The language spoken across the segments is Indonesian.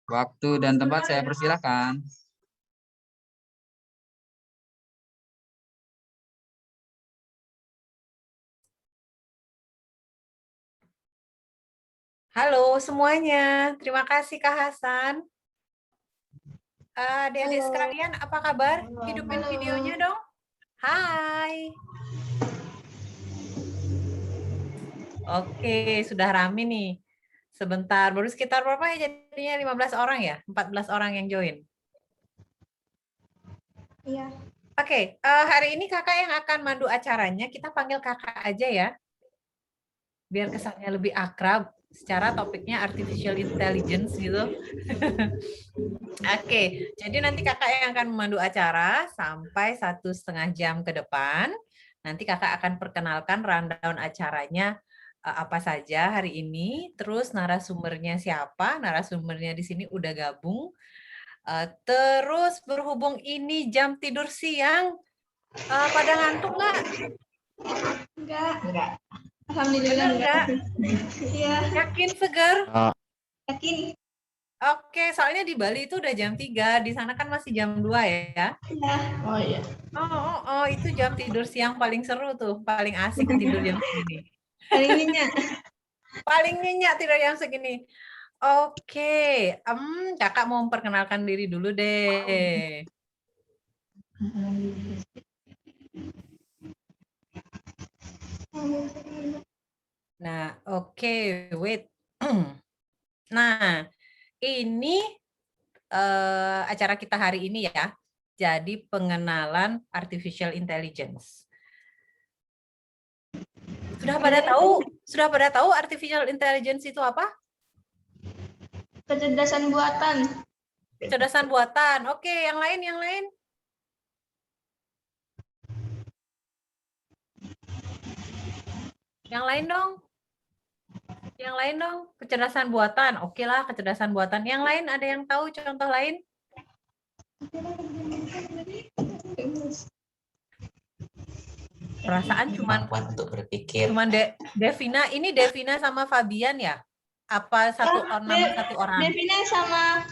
Waktu dan tempat saya persilahkan. Halo semuanya, terima kasih Kak Hasan. Adik-adik sekalian, apa kabar? Hidupin videonya dong. Hai. Oke, sudah rame nih. Sebentar, baru sekitar berapa ya jadinya? 15 orang ya? 14 orang yang join. Iya. Oke, hari ini kakak yang akan mandu acaranya, kita panggil kakak aja ya. Biar kesannya lebih akrab. Secara topiknya artificial intelligence gitu. Oke, jadi nanti kakak yang akan memandu acara sampai 1,5 jam ke depan. Nanti kakak akan perkenalkan rundown acaranya apa saja hari ini, terus narasumbernya siapa, narasumbernya di sini udah gabung. Terus berhubung ini jam tidur siang, pada ngantuk nggak? Enggak. Alhamdulillah Bener enggak. nggak? Iya. Yakin segar? Yakin? Oke, soalnya di Bali itu udah jam 3, di sana kan masih jam 2 ya. Iya. Oh iya. Oh, itu jam tidur siang paling seru tuh, paling asik tidur jam segini. Paling nyenyak. Paling nyenyak tidur jam segini. Oke, kakak mau memperkenalkan diri dulu deh. Nah, oke, wait. Nah, ini acara kita hari ini ya. Jadi pengenalan artificial intelligence. Sudah pada tahu artificial intelligence itu apa? Kecerdasan buatan. Kecerdasan buatan. Oke, yang lain, yang lain. Yang lain dong. Yang lain dong. Kecerdasan buatan. Oke lah, kecerdasan buatan. Yang lain ada yang tahu contoh lain? Perasaan cuman kemampuan untuk berpikir. Cuman Devina, ini Devina sama Fabian ya? Apa nama satu orang? Devina sama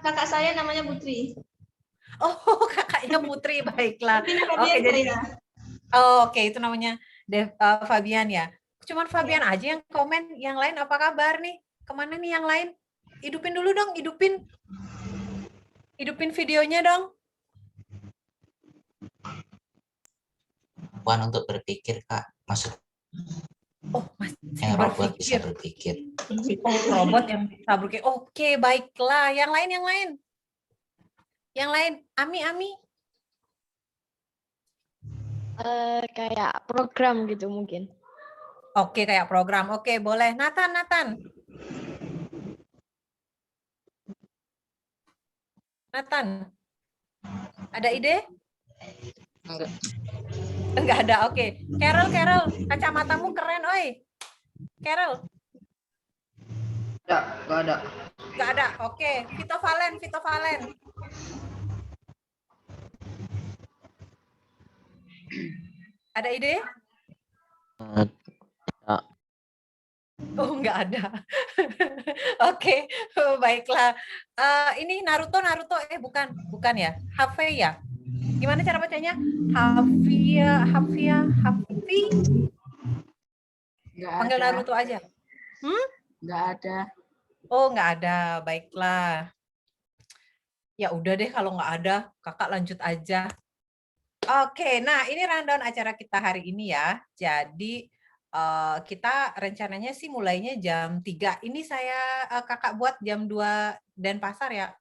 kakak saya namanya Putri. Oh, kakaknya Putri, baiklah. Devina Oke, Fabian jadi saya. oke, itu namanya Fabian ya. Cuman Fabian aja yang komen, yang lain apa kabar nih? Kemana nih yang lain? Hidupin dulu dong, hidupin. Hidupin videonya dong. Kemampuan untuk berpikir, Kak. Maksud Oh, masih robot bisa berpikir. berpikir. Oh, robot yang bisa berpikir. Oke, baiklah. Yang lain, yang lain. Yang lain, Ami. Kayak program gitu mungkin. Oke, kayak program. Oke, boleh. Nathan. Nathan, ada ide? Enggak ada, oke. Carol, kacamatamu keren, oi. Carol. Enggak ada. Enggak ada, oke. Vito Valen. Ada ide? Oh, enggak ada. Oke, baiklah. Ini Naruto, bukan ya? Hafi ya? Gimana cara bacanya? Hafi. Panggil Naruto aja. Enggak ada. Oh, enggak ada. Baiklah. Ya udah deh kalau nggak ada, kakak lanjut aja. Oke, nah ini rundown acara kita hari ini ya. Jadi kita rencananya sih mulainya jam 3. Ini saya kakak buat jam 2 Denpasar ya.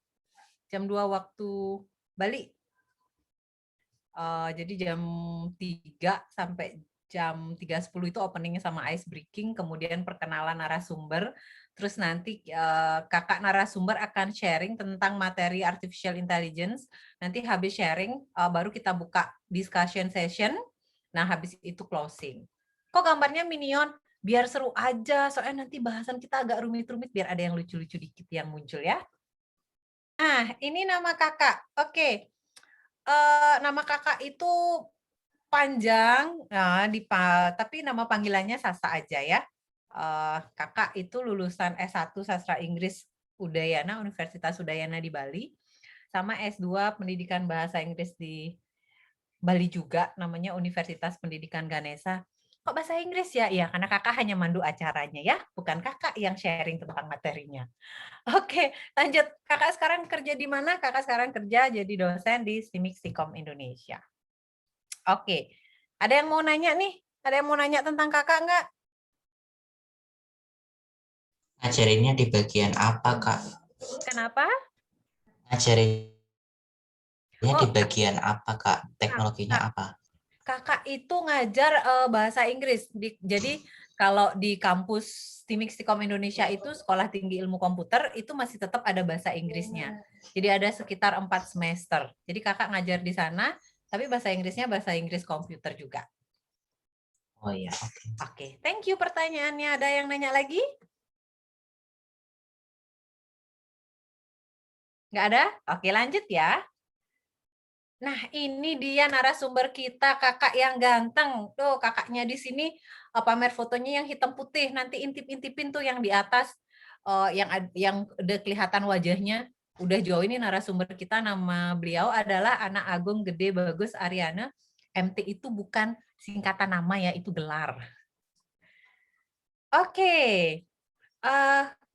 Jam 2 waktu Bali. Jadi jam 3 sampai jam 3.10 itu openingnya sama ice breaking, kemudian perkenalan narasumber, terus nanti kakak narasumber akan sharing tentang materi artificial intelligence, nanti habis sharing baru kita buka discussion session, nah habis itu closing. Kok gambarnya minion? Biar seru aja, soalnya nanti bahasan kita agak rumit-rumit, biar ada yang lucu-lucu dikit yang muncul ya. Nah, ini nama kakak. Oke. Nama kakak itu panjang, nah, tapi nama panggilannya Sasa aja ya. Kakak itu lulusan S1 Sastra Inggris Udayana, Universitas Udayana di Bali, sama S2 Pendidikan Bahasa Inggris di Bali juga, namanya Universitas Pendidikan Ganesha. Kok bahasa Inggris ya? Iya, karena kakak hanya mandu acaranya ya, bukan kakak yang sharing tentang materinya. Oke, lanjut. Kakak sekarang kerja di mana? Kakak sekarang kerja jadi dosen di STIMIK Stikom Indonesia. Oke, ada yang mau nanya nih? Ada yang mau nanya tentang kakak nggak? Ngajarinnya di bagian apa, Kak? Kenapa? Ngajarinnya di Oh, bagian apa, Kak? Teknologinya Kak, apa? kakak itu ngajar bahasa Inggris. Jadi kalau di kampus STIMIK Stikom Indonesia itu Sekolah Tinggi Ilmu Komputer itu masih tetap ada bahasa Inggrisnya. Jadi ada sekitar 4 semester. Jadi kakak ngajar di sana, tapi bahasa Inggrisnya bahasa Inggris komputer juga. Oh iya, oke. Oke, thank you pertanyaannya. Ada yang nanya lagi? Nggak ada? Oke, lanjut ya. Nah, ini dia narasumber kita, kakak yang ganteng. Tuh, kakaknya di sini pamer fotonya yang hitam putih. Nanti intip-intipin tuh yang di atas, yang udah kelihatan wajahnya. Udah jauh ini narasumber kita, nama beliau adalah Anak Agung Gede Bagus Ariana. MT itu bukan singkatan nama ya, itu gelar. Oke.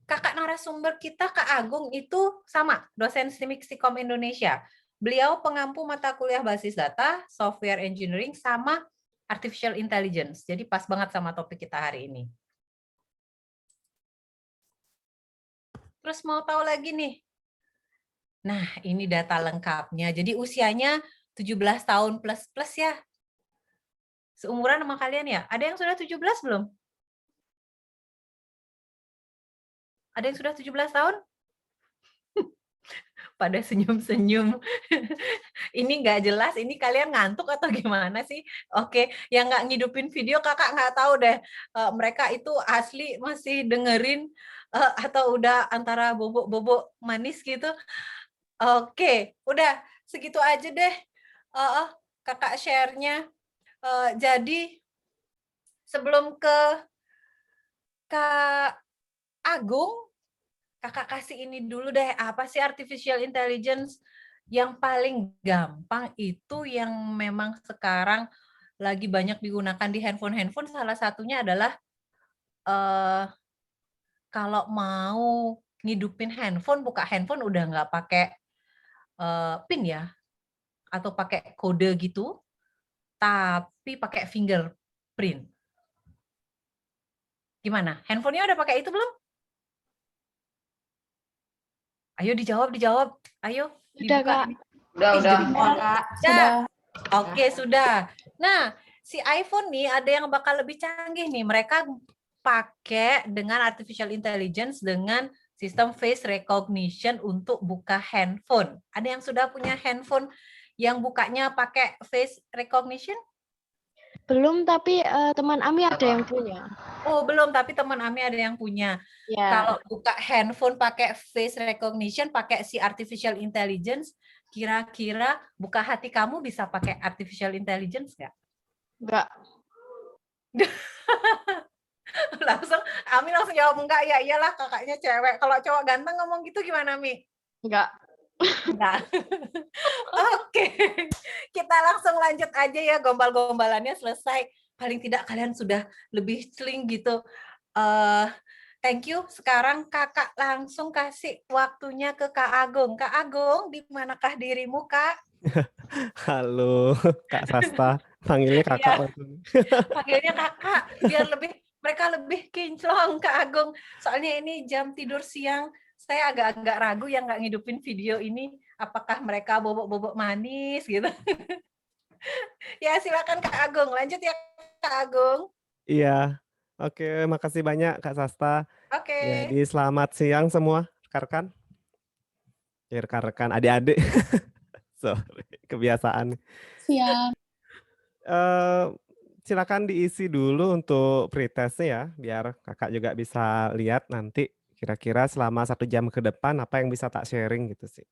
Kakak narasumber kita, Kak Agung, itu sama, dosen STIMIK Stikom Indonesia. Beliau pengampu mata kuliah basis data, software engineering, sama artificial intelligence. Jadi pas banget sama topik kita hari ini. Terus mau tahu lagi nih. Nah, ini data lengkapnya. Jadi usianya 17 tahun plus ya. Seumuran sama kalian ya? Ada yang sudah 17 belum? Ada yang sudah 17 tahun? Pada senyum-senyum. Ini nggak jelas, ini kalian ngantuk atau gimana sih? Oke, yang nggak ngidupin video kakak nggak tahu deh. Mereka itu asli masih dengerin atau udah antara bobok-bobok manis gitu. Oke, udah segitu aja deh kakak share-nya. Jadi sebelum ke Kak Agung, kakak kasih ini dulu deh, apa sih artificial intelligence? Yang paling gampang itu yang memang sekarang lagi banyak digunakan di handphone, salah satunya adalah kalau mau ngidupin handphone, buka handphone udah nggak pakai PIN ya, atau pakai kode gitu, tapi pakai fingerprint. Gimana? Handphonenya udah pakai itu belum? Ayo dijawab. Ayo. Sudah, Dibuka. Kak. Udah, jempol. Kak. Sudah. Oke, sudah. Nah, si iPhone nih ada yang bakal lebih canggih nih. Mereka pakai dengan artificial intelligence dengan sistem face recognition untuk buka handphone. Ada yang sudah punya handphone yang bukanya pakai face recognition? Belum, tapi teman Ami ada yang punya. Oh, belum, tapi teman Ami ada yang punya. Ya. Kalau buka handphone pakai face recognition, pakai si artificial intelligence, kira-kira buka hati kamu bisa pakai artificial intelligence nggak? Enggak. Ami langsung jawab enggak, ya iyalah kakaknya cewek. Kalau cowok ganteng ngomong gitu gimana, Mi? Enggak. Enggak. Oke, kita langsung lanjut aja ya, gombal-gombalannya selesai. Paling tidak kalian sudah lebih celing gitu. Thank you. Sekarang kakak langsung kasih waktunya ke Kak Agung. Kak Agung, di manakah dirimu, Kak? Halo, Kak Sasta. Panggilnya kakak. Iya. Panggilnya kakak, biar mereka lebih kinclong, Kak Agung. Soalnya ini jam tidur siang. Saya agak-agak ragu yang nggak ngidupin video ini. Apakah mereka bobok-bobok manis gitu. Ya, silakan Kak Agung. Lanjut ya, Kak Agung. Iya. Oke, makasih banyak Kak Sasta. Oke. Jadi selamat siang semua rekan-rekan. Ya, rekan-rekan adik-adik. Sorry, kebiasaan. Siap. Silakan diisi dulu untuk pretestnya ya, biar kakak juga bisa lihat nanti kira-kira selama 1 jam ke depan apa yang bisa tak sharing gitu sih.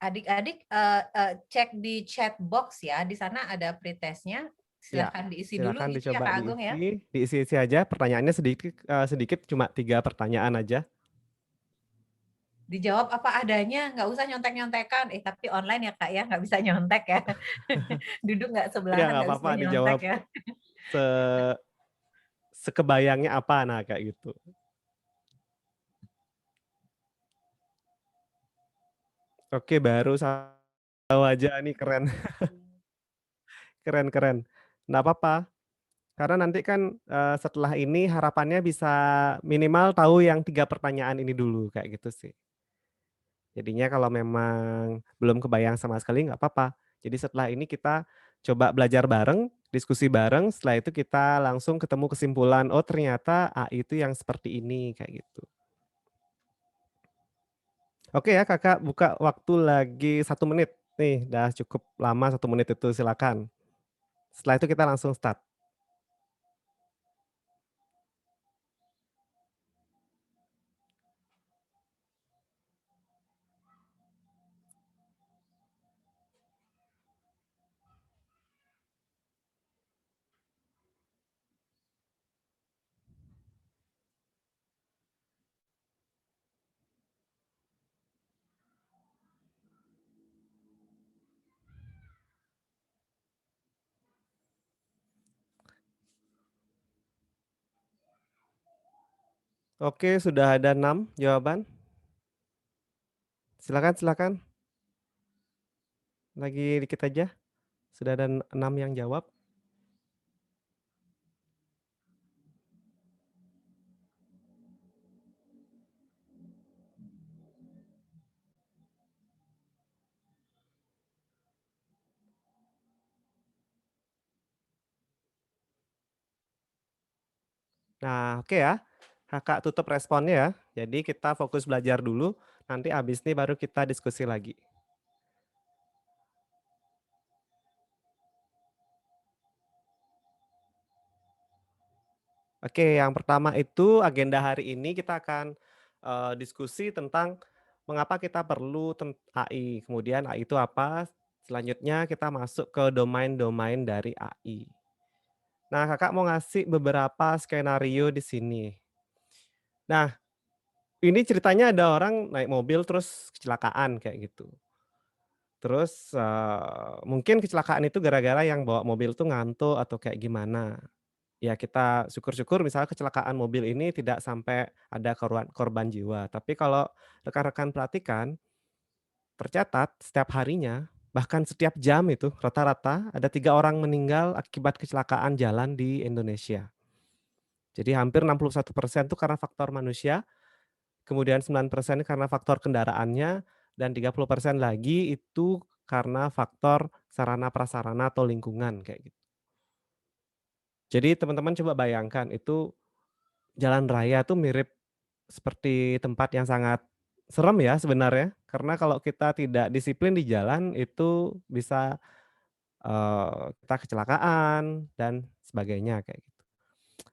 Adik-adik cek di chat box ya, di sana ada pretestnya. Ya, Silahkan diisi dulu silakan gitu ya dicoba Kak Agung ya. diisi aja. Pertanyaannya sedikit, cuma 3 pertanyaan aja. Dijawab apa adanya, nggak usah nyontek-nyontekan. Tapi online ya Kak ya, nggak bisa nyontek ya. Duduk nggak Ya sebelahan, nggak nggak bisa apa-apa nyontek dijawab ya. se sekebayangnya apa, nah kayak gitu. Oke, baru tahu aja nih, keren. Keren keren. Nggak apa-apa, karena nanti kan, setelah ini harapannya bisa minimal tahu yang 3 pertanyaan ini dulu, kayak gitu sih. Jadinya kalau memang belum kebayang sama sekali nggak apa-apa. Jadi setelah ini kita coba belajar bareng, diskusi bareng, setelah itu kita langsung ketemu kesimpulan, oh ternyata AI itu yang seperti ini, kayak gitu. Oke ya Kakak buka waktu lagi 1 menit. Nih, udah cukup lama 1 menit itu, silakan. Setelah itu kita langsung start. Oke, sudah ada 6 jawaban. Silakan silakan. Lagi dikit aja. Sudah ada 6 yang jawab. Nah, oke ya. Kakak tutup responnya ya. Jadi kita fokus belajar dulu, nanti habis ini baru kita diskusi lagi. Oke, yang pertama itu agenda hari ini kita akan, diskusi tentang mengapa kita perlu AI, kemudian AI itu apa, selanjutnya kita masuk ke domain-domain dari AI. Nah, Kakak mau ngasih beberapa skenario di sini. Nah, ini ceritanya ada orang naik mobil terus kecelakaan kayak gitu. Terus, mungkin kecelakaan itu gara-gara yang bawa mobil tuh ngantuk atau kayak gimana. Ya kita syukur-syukur misalnya kecelakaan mobil ini tidak sampai ada korban korban jiwa. Tapi kalau rekan-rekan perhatikan, tercatat setiap harinya, bahkan setiap jam itu rata-rata ada 3 orang meninggal akibat kecelakaan jalan di Indonesia. Jadi hampir 61% itu karena faktor manusia, kemudian 9% karena faktor kendaraannya, dan 30% lagi itu karena faktor sarana prasarana atau lingkungan kayak gitu. Jadi teman-teman coba bayangkan itu jalan raya tuh mirip seperti tempat yang sangat serem ya sebenarnya, karena kalau kita tidak disiplin di jalan itu bisa, kita kecelakaan dan sebagainya kayak gitu.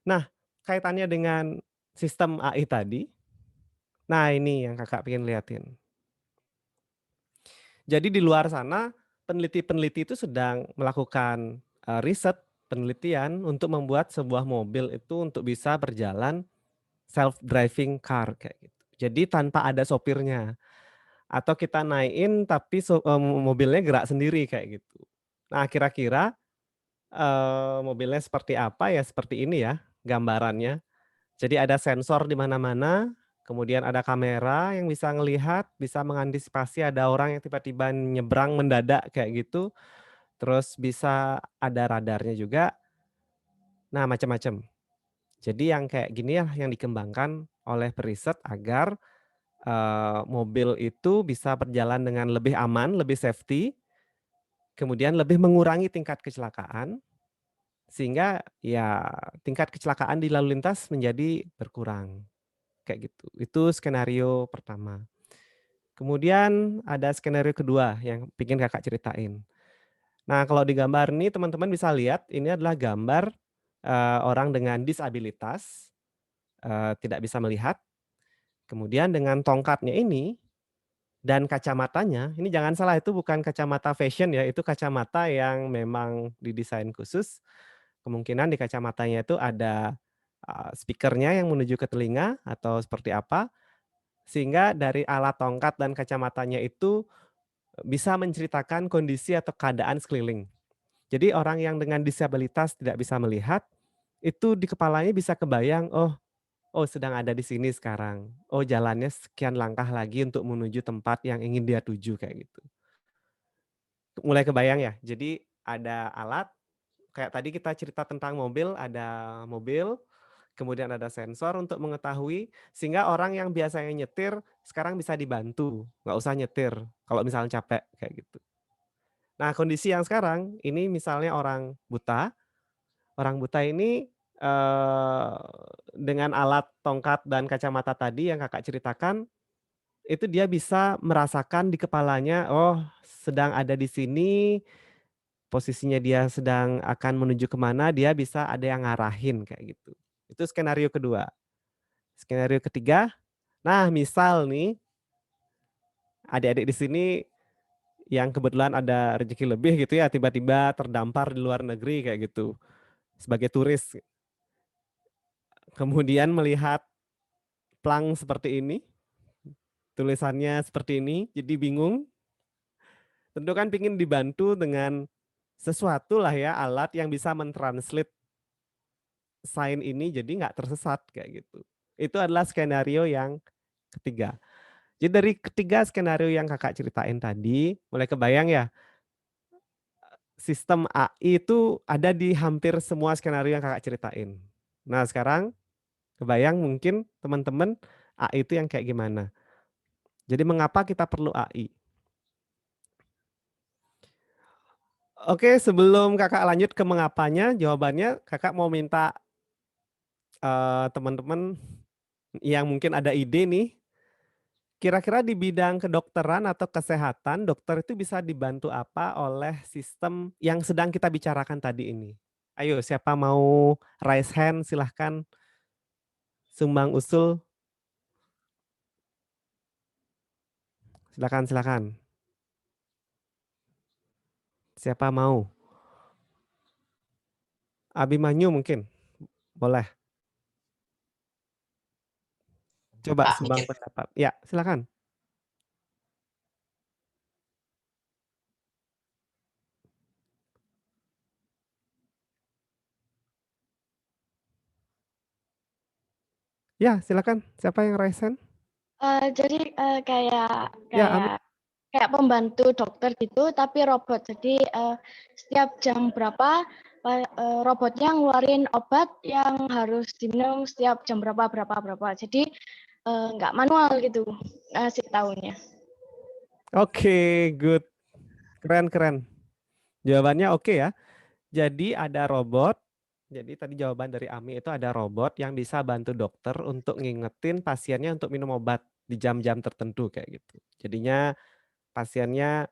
Nah, kaitannya dengan sistem AI tadi, nah ini yang Kakak pengen liatin. Jadi di luar sana peneliti-peneliti itu sedang melakukan, riset, penelitian untuk membuat sebuah mobil itu untuk bisa berjalan self driving car kayak gitu. Jadi tanpa ada sopirnya, atau kita naikin tapi mobilnya gerak sendiri kayak gitu. Nah kira-kira, mobilnya seperti apa ya, seperti ini ya gambarannya. Jadi ada sensor di mana-mana, kemudian ada kamera yang bisa ngelihat, bisa mengantisipasi ada orang yang tiba-tiba nyebrang mendadak kayak gitu, terus bisa ada radarnya juga, nah macam-macam. Jadi yang kayak gini ya yang dikembangkan oleh periset agar, mobil itu bisa berjalan dengan lebih aman, lebih safety, kemudian lebih mengurangi tingkat kecelakaan, sehingga ya tingkat kecelakaan di lalu lintas menjadi berkurang, kayak gitu. Itu skenario pertama. Kemudian ada skenario kedua yang pengen Kakak ceritain. Nah, kalau di gambar ini teman-teman bisa lihat ini adalah gambar, orang dengan disabilitas, tidak bisa melihat, kemudian dengan tongkatnya ini Dan kacamatanya, ini jangan salah, itu bukan kacamata fashion ya, itu kacamata yang memang didesain khusus. Kemungkinan di kacamatanya itu ada speakernya yang menuju ke telinga atau seperti apa, sehingga dari alat tongkat dan kacamatanya itu bisa menceritakan kondisi atau keadaan sekeliling. Jadi orang yang dengan disabilitas tidak bisa melihat, itu di kepalanya bisa kebayang, oh sedang ada di sini sekarang. Oh jalannya sekian langkah lagi untuk menuju tempat yang ingin dia tuju kayak gitu. Mulai kebayang ya? Jadi ada alat, kayak tadi kita cerita tentang mobil, ada mobil, kemudian ada sensor untuk mengetahui, sehingga orang yang biasanya nyetir sekarang bisa dibantu, nggak usah nyetir kalau misalnya capek kayak gitu. Nah kondisi yang sekarang ini misalnya orang buta ini dengan alat tongkat dan kacamata tadi yang kakak ceritakan, itu dia bisa merasakan di kepalanya, oh sedang ada di sini, posisinya dia sedang akan menuju kemana, dia bisa ada yang ngarahin kayak gitu. Itu skenario kedua. Skenario ketiga, nah misal nih adik-adik di sini yang kebetulan ada rezeki lebih gitu ya, tiba-tiba terdampar di luar negeri kayak gitu sebagai turis. Kemudian melihat plang seperti ini, tulisannya seperti ini, jadi bingung. Tentu kan pingin dibantu dengan sesuatu lah ya, alat yang bisa mentranslate sign ini jadi nggak tersesat kayak gitu. Itu adalah skenario yang ketiga. Jadi dari ketiga skenario yang kakak ceritain tadi, mulai kebayang ya, sistem AI itu ada di hampir semua skenario yang kakak ceritain. Nah sekarang kebayang mungkin teman-teman AI itu yang kayak gimana. Jadi mengapa kita perlu AI? Oke, sebelum kakak lanjut ke mengapanya, jawabannya kakak mau minta teman-teman yang mungkin ada ide nih, kira-kira di bidang kedokteran atau kesehatan, dokter itu bisa dibantu apa oleh sistem yang sedang kita bicarakan tadi ini? Ayo, siapa mau raise hand, silahkan sumbang usul. Silakan, silakan. Siapa mau? Abimanyu mungkin, boleh. Coba Kak, sumbang mikir. pendapat. Ya, silakan. Ya, silakan. Siapa yang raise hand? Jadi kayak Ya, Ami. kayak pembantu dokter gitu, tapi robot. Jadi setiap jam berapa robotnya ngeluarin obat yang harus diminum setiap jam berapa. Jadi nggak manual gitu ngasih taunya. Oke, good. Keren, keren. Jawabannya oke ya. Jadi ada robot. Jadi tadi jawaban dari Ami itu ada robot yang bisa bantu dokter untuk ngingetin pasiennya untuk minum obat di jam-jam tertentu kayak gitu. Jadinya pasiennya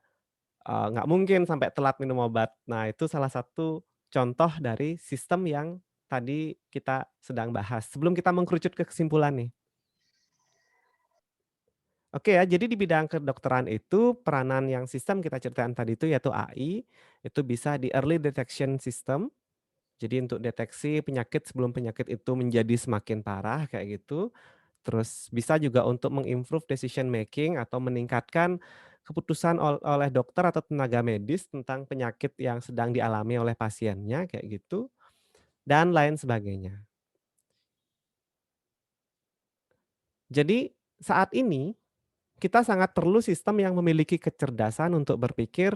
nggak mungkin sampai telat minum obat. Nah itu salah satu contoh dari sistem yang tadi kita sedang bahas. Sebelum kita mengkerucut ke kesimpulan nih. Oke ya, jadi di bidang kedokteran itu peranan yang sistem kita ceritakan tadi itu yaitu AI, itu bisa di early detection system. Jadi untuk deteksi penyakit sebelum penyakit itu menjadi semakin parah kayak gitu. Terus bisa juga untuk mengimprove decision making atau meningkatkan keputusan oleh dokter atau tenaga medis tentang penyakit yang sedang dialami oleh pasiennya kayak gitu dan lain sebagainya. Jadi saat ini kita sangat perlu sistem yang memiliki kecerdasan untuk berpikir,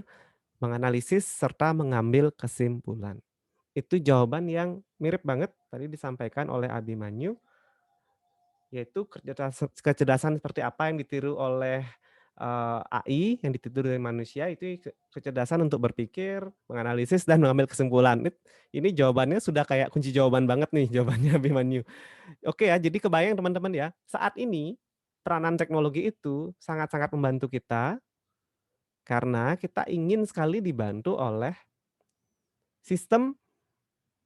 menganalisis serta mengambil kesimpulan. Itu jawaban yang mirip banget tadi disampaikan oleh Abimanyu, yaitu kecerdasan seperti apa yang ditiru oleh AI, yang ditiru dari manusia, itu kecerdasan untuk berpikir, menganalisis, dan mengambil kesimpulan. Ini jawabannya sudah kayak kunci jawaban banget nih, jawabannya Abimanyu. Oke ya, jadi kebayang teman-teman ya, saat ini peranan teknologi itu sangat-sangat membantu kita, karena kita ingin sekali dibantu oleh sistem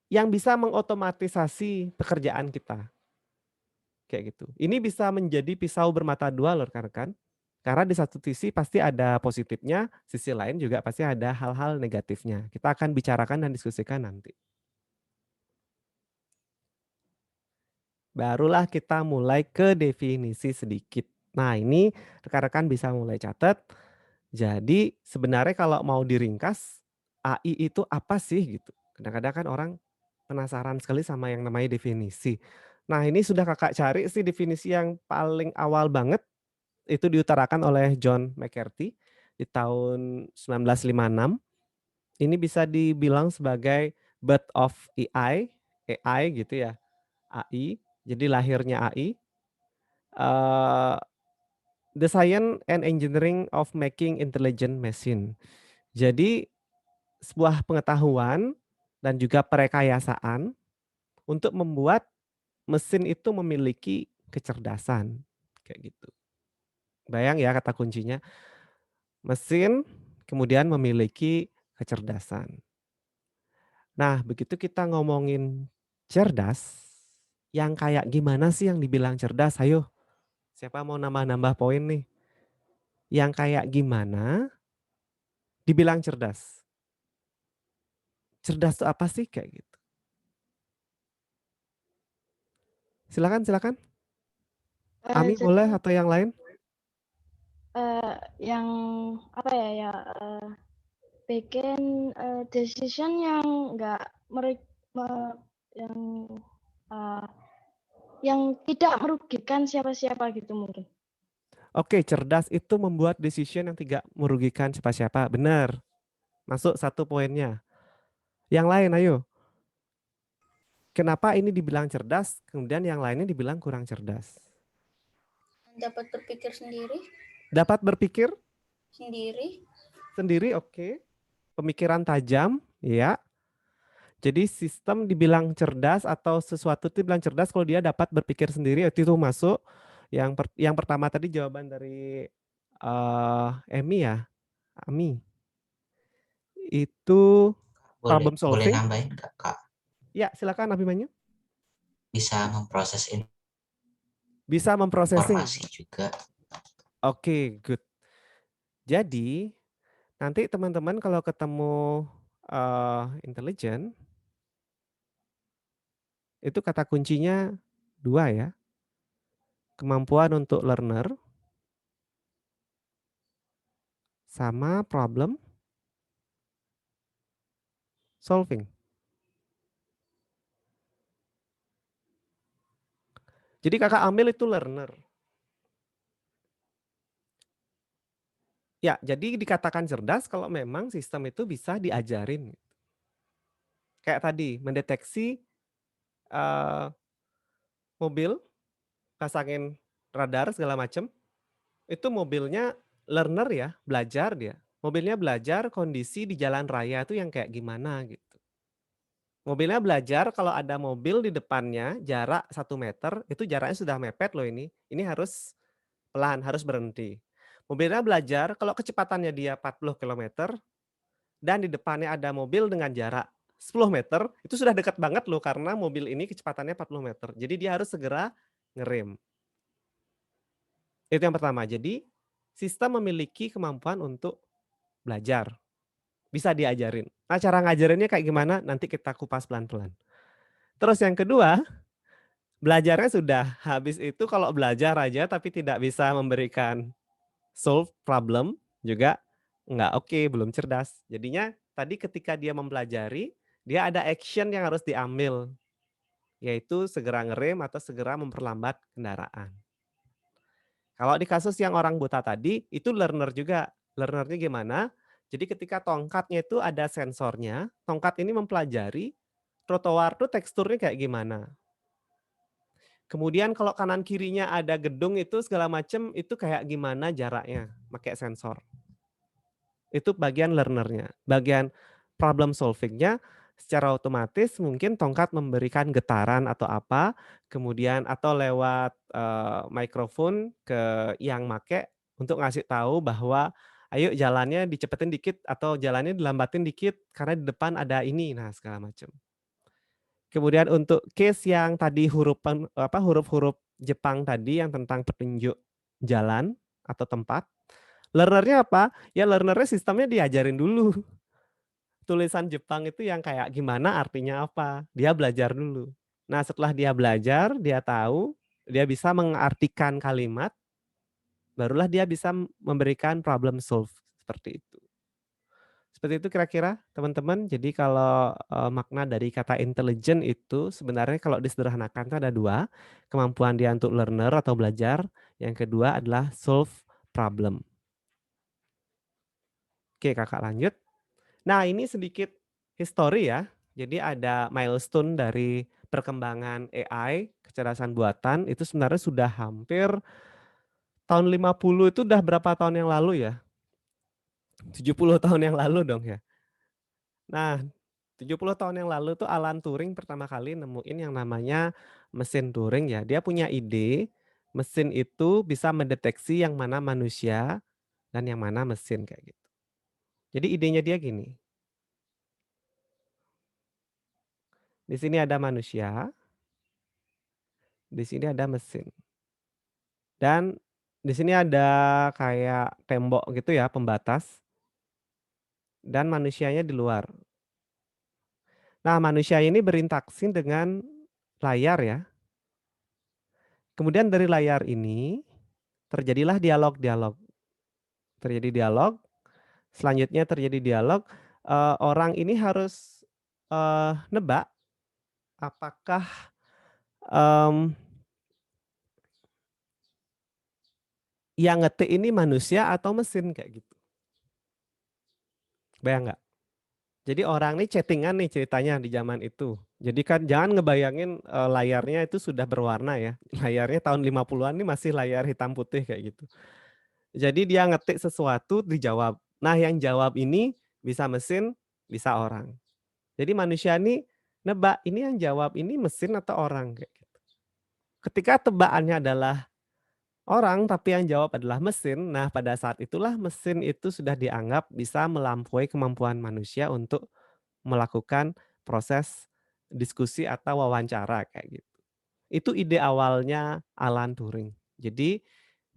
yang bisa mengotomatisasi pekerjaan kita. Kayak gitu. Ini bisa menjadi pisau bermata dua loh rekan-rekan. Karena di satu sisi pasti ada positifnya, sisi lain juga pasti ada hal-hal negatifnya. Kita akan bicarakan dan diskusikan nanti. Barulah kita mulai ke definisi sedikit. Nah, ini rekan-rekan bisa mulai catat. Jadi sebenarnya kalau mau diringkas, AI itu apa sih gitu. Kadang-kadang kan orang penasaran sekali sama yang namanya definisi. Nah, ini sudah kakak cari sih definisi yang paling awal banget, itu diutarakan oleh John McCarthy di tahun 1956. Ini bisa dibilang sebagai birth of AI gitu ya, AI. Jadi lahirnya AI, the science and engineering of making intelligent machine. Jadi sebuah pengetahuan dan juga perekayasaan untuk membuat mesin itu memiliki kecerdasan, kayak gitu. Bayang ya kata kuncinya, mesin kemudian memiliki kecerdasan. Nah, begitu kita ngomongin cerdas, yang kayak gimana sih yang dibilang cerdas? Ayo, siapa mau nambah-nambah poin nih? Yang kayak gimana dibilang cerdas? Cerdas itu apa sih kayak gitu? Silakan. Ami Jadi, boleh atau yang lain? yang apa ya bikin decision yang enggak yang tidak merugikan siapa-siapa gitu mungkin. Oke, cerdas itu membuat decision yang tidak merugikan siapa-siapa. Benar. Masuk 1 poinnya. Yang lain ayo. Kenapa ini dibilang cerdas, kemudian yang lainnya dibilang kurang cerdas? Dapat berpikir sendiri. Dapat berpikir Sendiri. sendiri, oke. Pemikiran tajam, ya. Jadi sistem dibilang cerdas atau sesuatu itu dibilang cerdas kalau dia dapat berpikir sendiri, itu masuk. Yang pertama tadi jawaban dari Emi ya, Ami. Itu problem Boleh solving. nambahin nggak, Kak? Ya, silakan Abimanyu. Bisa memproses Bisa memprosesing. informasi juga. Oke, good. Jadi nanti teman-teman kalau ketemu intelijen, itu kata kuncinya 2 ya. Kemampuan untuk learner sama problem solving. Jadi kakak ambil itu learner. Ya, jadi dikatakan cerdas kalau memang sistem itu bisa diajarin. Kayak tadi, mendeteksi mobil, pasangin radar segala macam, itu mobilnya learner ya, belajar dia. Mobilnya belajar kondisi di jalan raya itu yang kayak gimana gitu. Mobilnya belajar kalau ada mobil di depannya jarak 1 meter, itu jaraknya sudah mepet loh ini. Ini harus pelan, harus berhenti. Mobilnya belajar kalau kecepatannya dia 40 km dan di depannya ada mobil dengan jarak 10 meter, itu sudah dekat banget loh karena mobil ini kecepatannya 40 meter. Jadi dia harus segera ngerem. Itu yang pertama. Jadi sistem memiliki kemampuan untuk belajar. Bisa diajarin. Nah, cara ngajarinnya kayak gimana? Nanti kita kupas pelan-pelan. Terus yang kedua, belajarnya sudah. Habis itu kalau belajar aja tapi tidak bisa memberikan solve problem juga enggak oke, belum cerdas. Jadinya tadi ketika dia mempelajari, dia ada action yang harus diambil. Yaitu segera ngerem atau segera memperlambat kendaraan. Kalau di kasus yang orang buta tadi, itu learner juga. Learnernya gimana? Jadi ketika tongkatnya itu ada sensornya, tongkat ini mempelajari trotoar tuh teksturnya kayak gimana. Kemudian kalau kanan kirinya ada gedung itu segala macam, itu kayak gimana jaraknya, pakai sensor. Itu bagian learnernya. Bagian problem solvingnya secara otomatis mungkin tongkat memberikan getaran atau apa, kemudian atau lewat mikrofon ke yang make untuk ngasih tahu bahwa ayo jalannya dicepetin dikit atau jalannya dilambatin dikit karena di depan ada ini, nah segala macam. Kemudian untuk case yang tadi huruf-huruf Jepang tadi yang tentang petunjuk jalan atau tempat, Learnernya apa? Ya learnernya sistemnya diajarin dulu. Tulisan Jepang itu yang kayak gimana artinya apa. Dia belajar dulu. Nah setelah dia belajar, dia tahu, dia bisa mengartikan kalimat, barulah dia bisa memberikan problem solve seperti itu. Seperti itu kira-kira teman-teman. Jadi kalau makna dari kata intelligent itu sebenarnya kalau disederhanakan itu ada dua. Kemampuan dia untuk learner atau belajar. Yang kedua adalah solve problem. Oke kakak lanjut. Nah ini sedikit history ya. Jadi ada milestone dari perkembangan AI, kecerdasan buatan, itu sebenarnya sudah hampir tahun 50 itu udah berapa tahun yang lalu ya? 70 tahun yang lalu dong ya. Nah, 70 tahun yang lalu tuh Alan Turing pertama kali nemuin yang namanya mesin Turing ya. Dia punya ide, mesin itu bisa mendeteksi yang mana manusia dan yang mana mesin kayak gitu. Jadi idenya dia gini. Di sini ada manusia, di sini ada mesin. Dan di sini ada kayak tembok gitu ya, pembatas. Dan manusianya di luar. Nah, manusia ini berinteraksi dengan layar ya. Kemudian dari layar ini terjadilah dialog-dialog. Terjadi dialog, selanjutnya terjadi dialog, orang ini harus, nebak apakah, yang ngetik ini manusia atau mesin kayak gitu. Bayang nggak? Jadi orang ini chatting-an nih ceritanya di zaman itu. Jadi kan jangan ngebayangin, layarnya itu sudah berwarna ya. Layarnya tahun 50-an ini masih layar hitam putih kayak gitu. Jadi dia ngetik sesuatu dijawab. Nah yang jawab ini bisa mesin, bisa orang. Jadi manusia ini nebak ini yang jawab ini mesin atau orang kayak gitu. Ketika tebakannya adalah orang tapi yang jawab adalah mesin, nah pada saat itulah mesin itu sudah dianggap bisa melampaui kemampuan manusia untuk melakukan proses diskusi atau wawancara kayak gitu. Itu ide awalnya Alan Turing. Jadi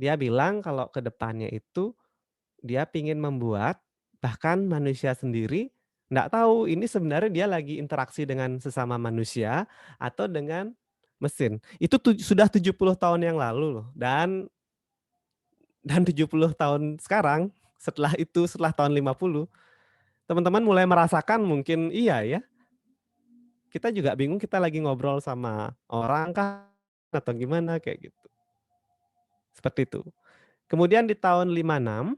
dia bilang kalau ke depannya itu dia pingin membuat bahkan manusia sendiri nggak tahu ini sebenarnya dia lagi interaksi dengan sesama manusia atau dengan mesin. Itu sudah 70 tahun yang lalu loh. Dan 70 tahun sekarang setelah itu setelah tahun 50 teman-teman mulai merasakan mungkin iya ya. Kita juga bingung kita lagi ngobrol sama orang kah atau gimana kayak gitu. Seperti itu. Kemudian di tahun 56,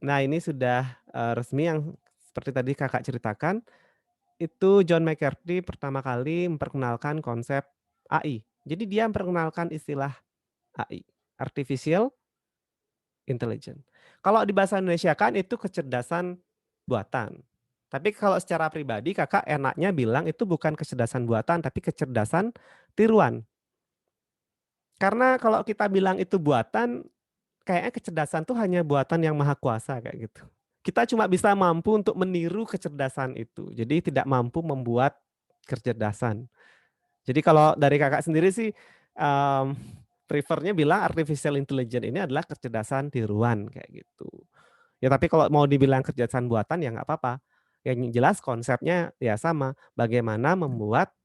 nah ini sudah resmi yang seperti tadi kakak ceritakan, itu John McCarthy pertama kali memperkenalkan konsep AI. Jadi dia memperkenalkan istilah AI, Artificial Intelligence. Kalau di bahasa Indonesia kan itu kecerdasan buatan. Tapi kalau secara pribadi kakak enaknya bilang itu bukan kecerdasan buatan tapi kecerdasan tiruan. Karena kalau kita bilang itu buatan, kayaknya kecerdasan tuh hanya buatan yang maha kuasa kayak gitu. Kita cuma bisa mampu untuk meniru kecerdasan itu. Jadi tidak mampu membuat kecerdasan. Jadi kalau dari kakak sendiri sih prefernya bilang artificial intelligence ini adalah kecerdasan tiruan kayak gitu. Ya tapi kalau mau dibilang kecerdasan buatan ya nggak apa-apa. Yang jelas konsepnya ya sama. Bagaimana membuat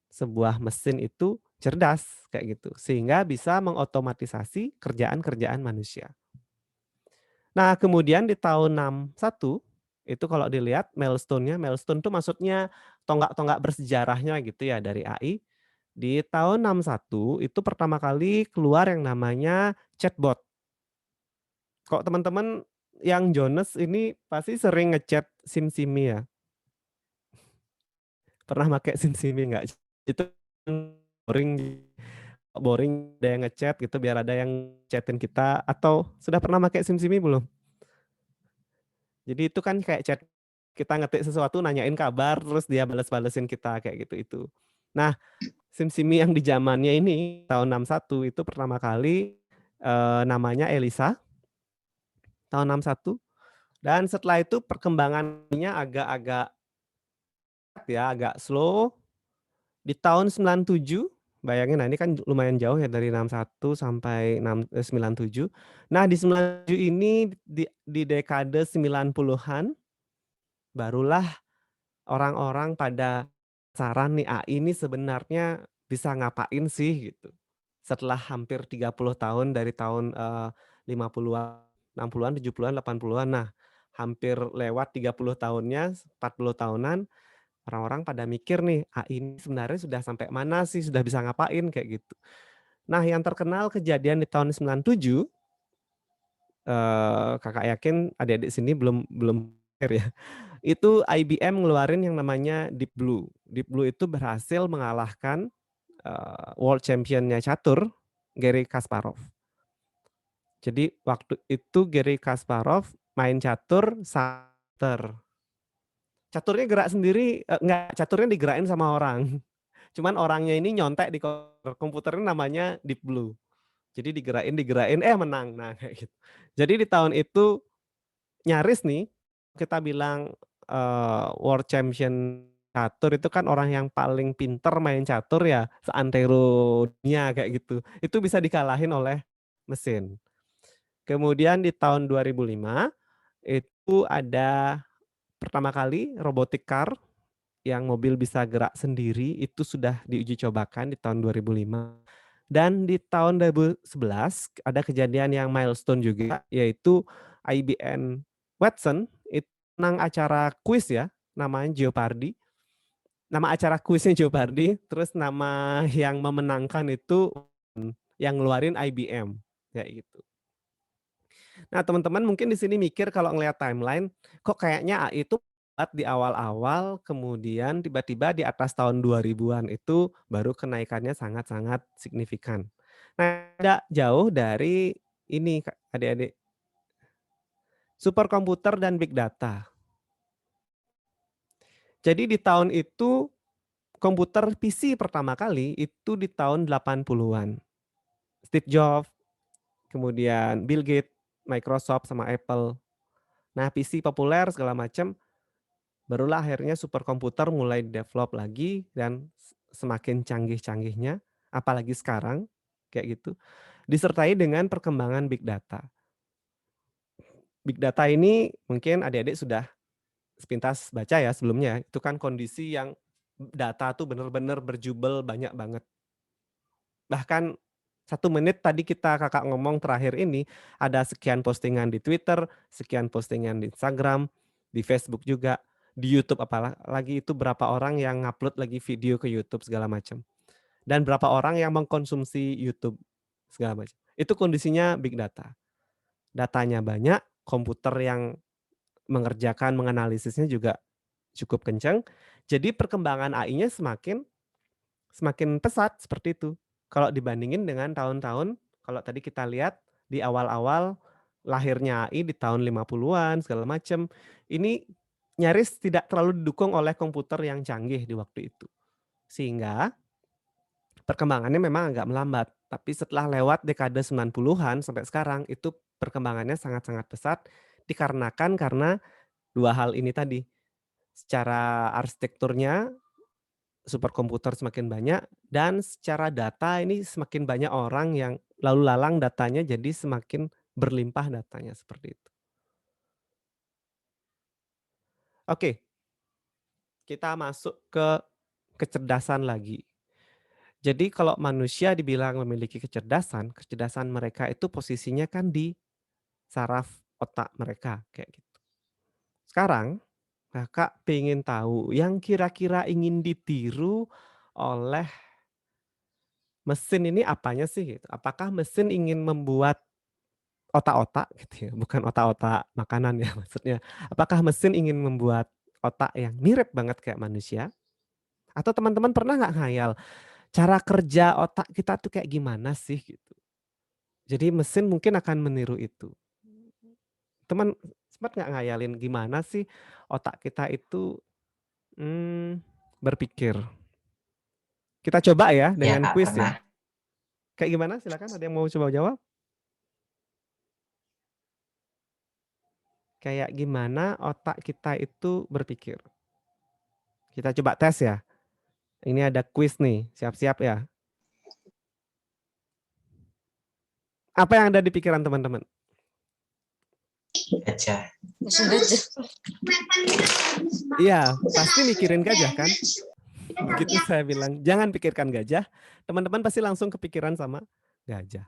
sebuah mesin itu cerdas kayak gitu. Sehingga bisa mengotomatisasi kerjaan-kerjaan manusia. Nah kemudian di tahun 61 itu kalau dilihat milestone-nya, milestone itu maksudnya tonggak-tonggak bersejarahnya gitu ya dari AI. Di tahun 61 itu pertama kali keluar yang namanya chatbot. Kok teman-teman yang Jones ini pasti sering ngechat SimSimi ya? Pernah pakai SimSimi nggak? Itu boring, boring ada yang ngechat gitu biar ada yang chatin kita atau sudah pernah pakai SimSimi belum? Jadi itu kan kayak chat kita ngetik sesuatu nanyain kabar terus dia balas-balesin kita kayak gitu itu. Nah, SimSimi yang di zamannya ini tahun 61 itu pertama kali namanya Elisa. Tahun 61 dan setelah itu perkembangannya agak-agak ya agak slow. Di tahun 97 Bayangin, nah ini kan lumayan jauh ya dari 61 sampai 97. Nah di 97 ini di dekade 90-an barulah orang-orang pada saran nih AI ini sebenarnya bisa ngapain sih gitu. Setelah hampir 30 tahun dari tahun 50-an, 60-an, 70-an, 80-an. Nah, hampir lewat 30 tahunnya, 40 tahunan orang-orang pada mikir nih, AI ini sebenarnya sudah sampai mana sih, sudah bisa ngapain kayak gitu. Nah, yang terkenal kejadian di tahun 97, Kakak yakin adik-adik sini belum ya. Itu IBM ngeluarin yang namanya Deep Blue. Deep Blue itu berhasil mengalahkan world championnya catur, Garry Kasparov. Jadi waktu itu Garry Kasparov main catur santer. Caturnya gerak sendiri, enggak, caturnya digerakin sama orang. Cuman orangnya ini nyontek di komputernya namanya Deep Blue. Jadi digerakin, menang. Nah kayak gitu. Jadi di tahun itu nyaris nih kita bilang world champion catur itu kan orang yang paling pinter main catur ya seantero dunia kayak gitu. Itu bisa dikalahin oleh mesin. Kemudian di tahun 2005 itu ada pertama kali robotic car yang mobil bisa gerak sendiri itu sudah diuji cobakan di tahun 2005. Dan di tahun 2011 ada kejadian yang milestone juga, yaitu IBM Watson itu menang acara kuis ya, namanya Jeopardy. Nama acara kuisnya Jeopardy, terus nama yang memenangkan itu yang ngeluarin IBM, kayak gitu. Nah, teman-teman mungkin di sini mikir kalau ngelihat timeline, kok kayaknya AI itu di awal-awal, kemudian tiba-tiba di atas tahun 2000-an itu baru kenaikannya sangat-sangat signifikan. Nah, tidak jauh dari ini adik-adik, superkomputer dan big data. Jadi di tahun itu komputer PC pertama kali itu di tahun 80-an. Steve Jobs, kemudian Bill Gates, Microsoft sama Apple. Nah, PC populer segala macam, barulah akhirnya superkomputer mulai develop lagi dan semakin canggih-canggihnya, apalagi sekarang kayak gitu, disertai dengan perkembangan big data. Big data ini mungkin adik-adik sudah sepintas baca ya sebelumnya, itu kan kondisi yang data tuh benar-benar berjubel banyak banget. Bahkan 1 menit tadi kakak ngomong terakhir ini, ada sekian postingan di Twitter, sekian postingan di Instagram, di Facebook juga, di YouTube apalagi itu berapa orang yang ngupload lagi video ke YouTube segala macam. Dan berapa orang yang mengkonsumsi YouTube segala macam. Itu kondisinya big data. Datanya banyak, komputer yang mengerjakan, menganalisisnya juga cukup kencang. Jadi perkembangan AI-nya semakin pesat seperti itu. Kalau dibandingin dengan tahun-tahun, kalau tadi kita lihat di awal-awal lahirnya AI di tahun 50-an segala macam, ini nyaris tidak terlalu didukung oleh komputer yang canggih di waktu itu. Sehingga perkembangannya memang agak melambat, tapi setelah lewat dekade 90-an sampai sekarang itu perkembangannya sangat-sangat pesat dikarenakan karena 2 hal ini tadi. Secara arsitekturnya superkomputer semakin banyak dan secara data ini semakin banyak orang yang lalu lalang datanya jadi semakin berlimpah datanya seperti itu. Oke. Kita masuk ke kecerdasan lagi. Jadi kalau manusia dibilang memiliki kecerdasan mereka itu posisinya kan di saraf otak mereka kayak gitu. Sekarang Kakak pengen tahu yang kira-kira ingin ditiru oleh mesin ini apanya sih gitu? Apakah mesin ingin membuat otak-otak gitu ya, bukan otak-otak makanan ya maksudnya. Apakah mesin ingin membuat otak yang mirip banget kayak manusia? Atau teman-teman pernah nggak ngayal, cara kerja otak kita tuh kayak gimana sih gitu? Jadi mesin mungkin akan meniru itu. Teman sempat nggak ngayalin gimana sih otak kita itu berpikir? Kita coba ya Ya dengan Kak, kuis pernah. ya. Kayak gimana? Silakan ada yang mau coba jawab? Kayak gimana otak kita itu berpikir? Kita coba tes ya. Ini ada kuis nih, siap-siap ya. Apa yang ada di pikiran teman-teman? Gajah. Iya, pasti mikirin gajah kan? Begitu saya bilang, jangan pikirkan gajah, teman-teman pasti langsung kepikiran sama gajah.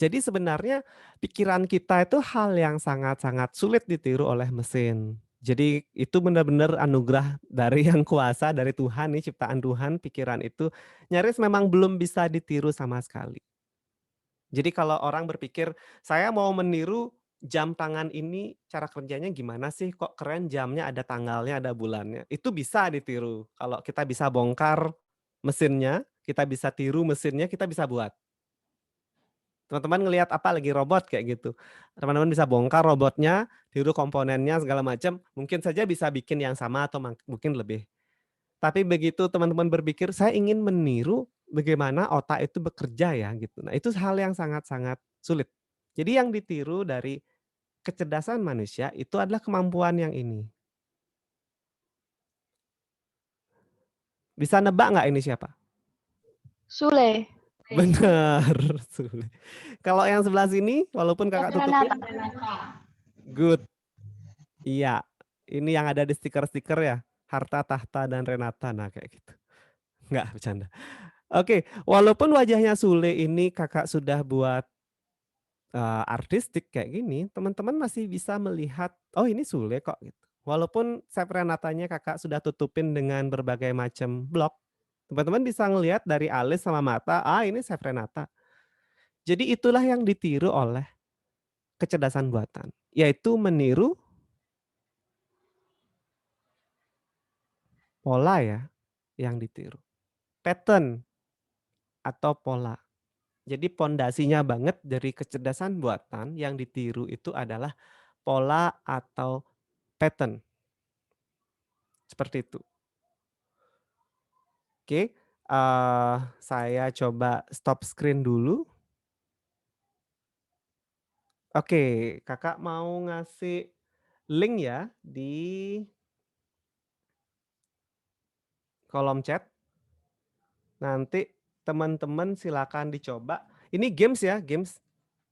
Jadi sebenarnya pikiran kita itu hal yang sangat-sangat sulit ditiru oleh mesin. Jadi itu benar-benar anugerah dari yang kuasa, dari Tuhan nih, ciptaan Tuhan, pikiran itu nyaris memang belum bisa ditiru sama sekali. Jadi kalau orang berpikir, saya mau meniru jam tangan ini cara kerjanya gimana sih? Kok keren jamnya ada tanggalnya, ada bulannya. Itu bisa ditiru. Kalau kita bisa bongkar mesinnya, kita bisa tiru mesinnya, kita bisa buat. Teman-teman ngelihat apa lagi robot kayak gitu. Teman-teman bisa bongkar robotnya, tiru komponennya segala macam, mungkin saja bisa bikin yang sama atau mungkin lebih. Tapi begitu teman-teman berpikir, saya ingin meniru bagaimana otak itu bekerja ya gitu. Nah, itu hal yang sangat-sangat sulit. Jadi yang ditiru dari kecerdasan manusia itu adalah kemampuan yang ini. Bisa nebak nggak ini siapa? Sule. Benar, Sule. Kalau yang sebelah sini, walaupun kakak tutupin, good. Iya, ini yang ada di stiker-stiker ya, Harta, Tahta, dan Renata. Nah kayak gitu. Nggak, bercanda. Oke, walaupun wajahnya Sule ini kakak sudah buat artistik kayak gini, teman-teman masih bisa melihat, oh ini Sule kok gitu. Walaupun shape Renatanya kakak sudah tutupin dengan berbagai macam blok, teman-teman bisa ngelihat dari alis sama mata, ini shape Renata. Jadi itulah yang ditiru oleh kecerdasan buatan, yaitu meniru pola ya yang ditiru. Pattern atau pola. Jadi pondasinya banget dari kecerdasan buatan yang ditiru itu adalah pola atau pattern. Seperti itu. Oke, saya coba stop screen dulu. Oke, kakak mau ngasih link ya di kolom chat. Nanti teman-teman silakan dicoba. Ini games ya, games.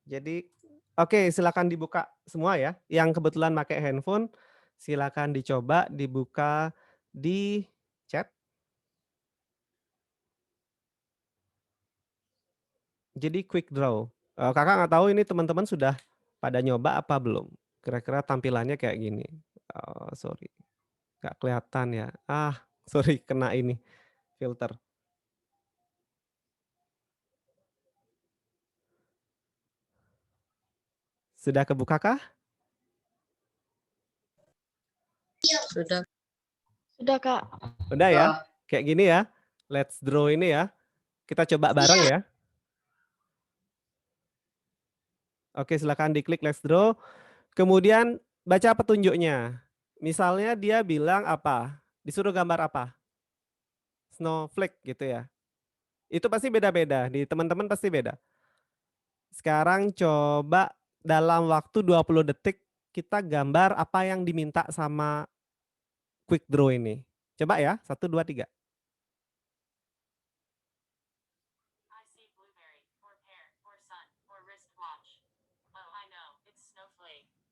Jadi oke, silakan dibuka semua ya. Yang kebetulan pakai handphone, silakan dicoba dibuka di chat. Jadi quick draw. Kakak nggak tahu ini teman-teman sudah pada nyoba apa belum? Kira-kira tampilannya kayak gini. Sorry, nggak kelihatan ya. Sorry kena ini filter. Sudah kebuka kah? Sudah. Sudah, Kak. Udah ya? Kayak gini ya. Let's draw ini ya. Kita coba bareng ya. Oke, silakan diklik let's draw. Kemudian baca petunjuknya. Misalnya dia bilang apa? Disuruh gambar apa? Snowflake gitu ya. Itu pasti beda-beda. Di teman-teman pasti beda. Sekarang coba dalam waktu 20 detik kita gambar apa yang diminta sama quick draw ini. Coba ya, 1, 2, 3.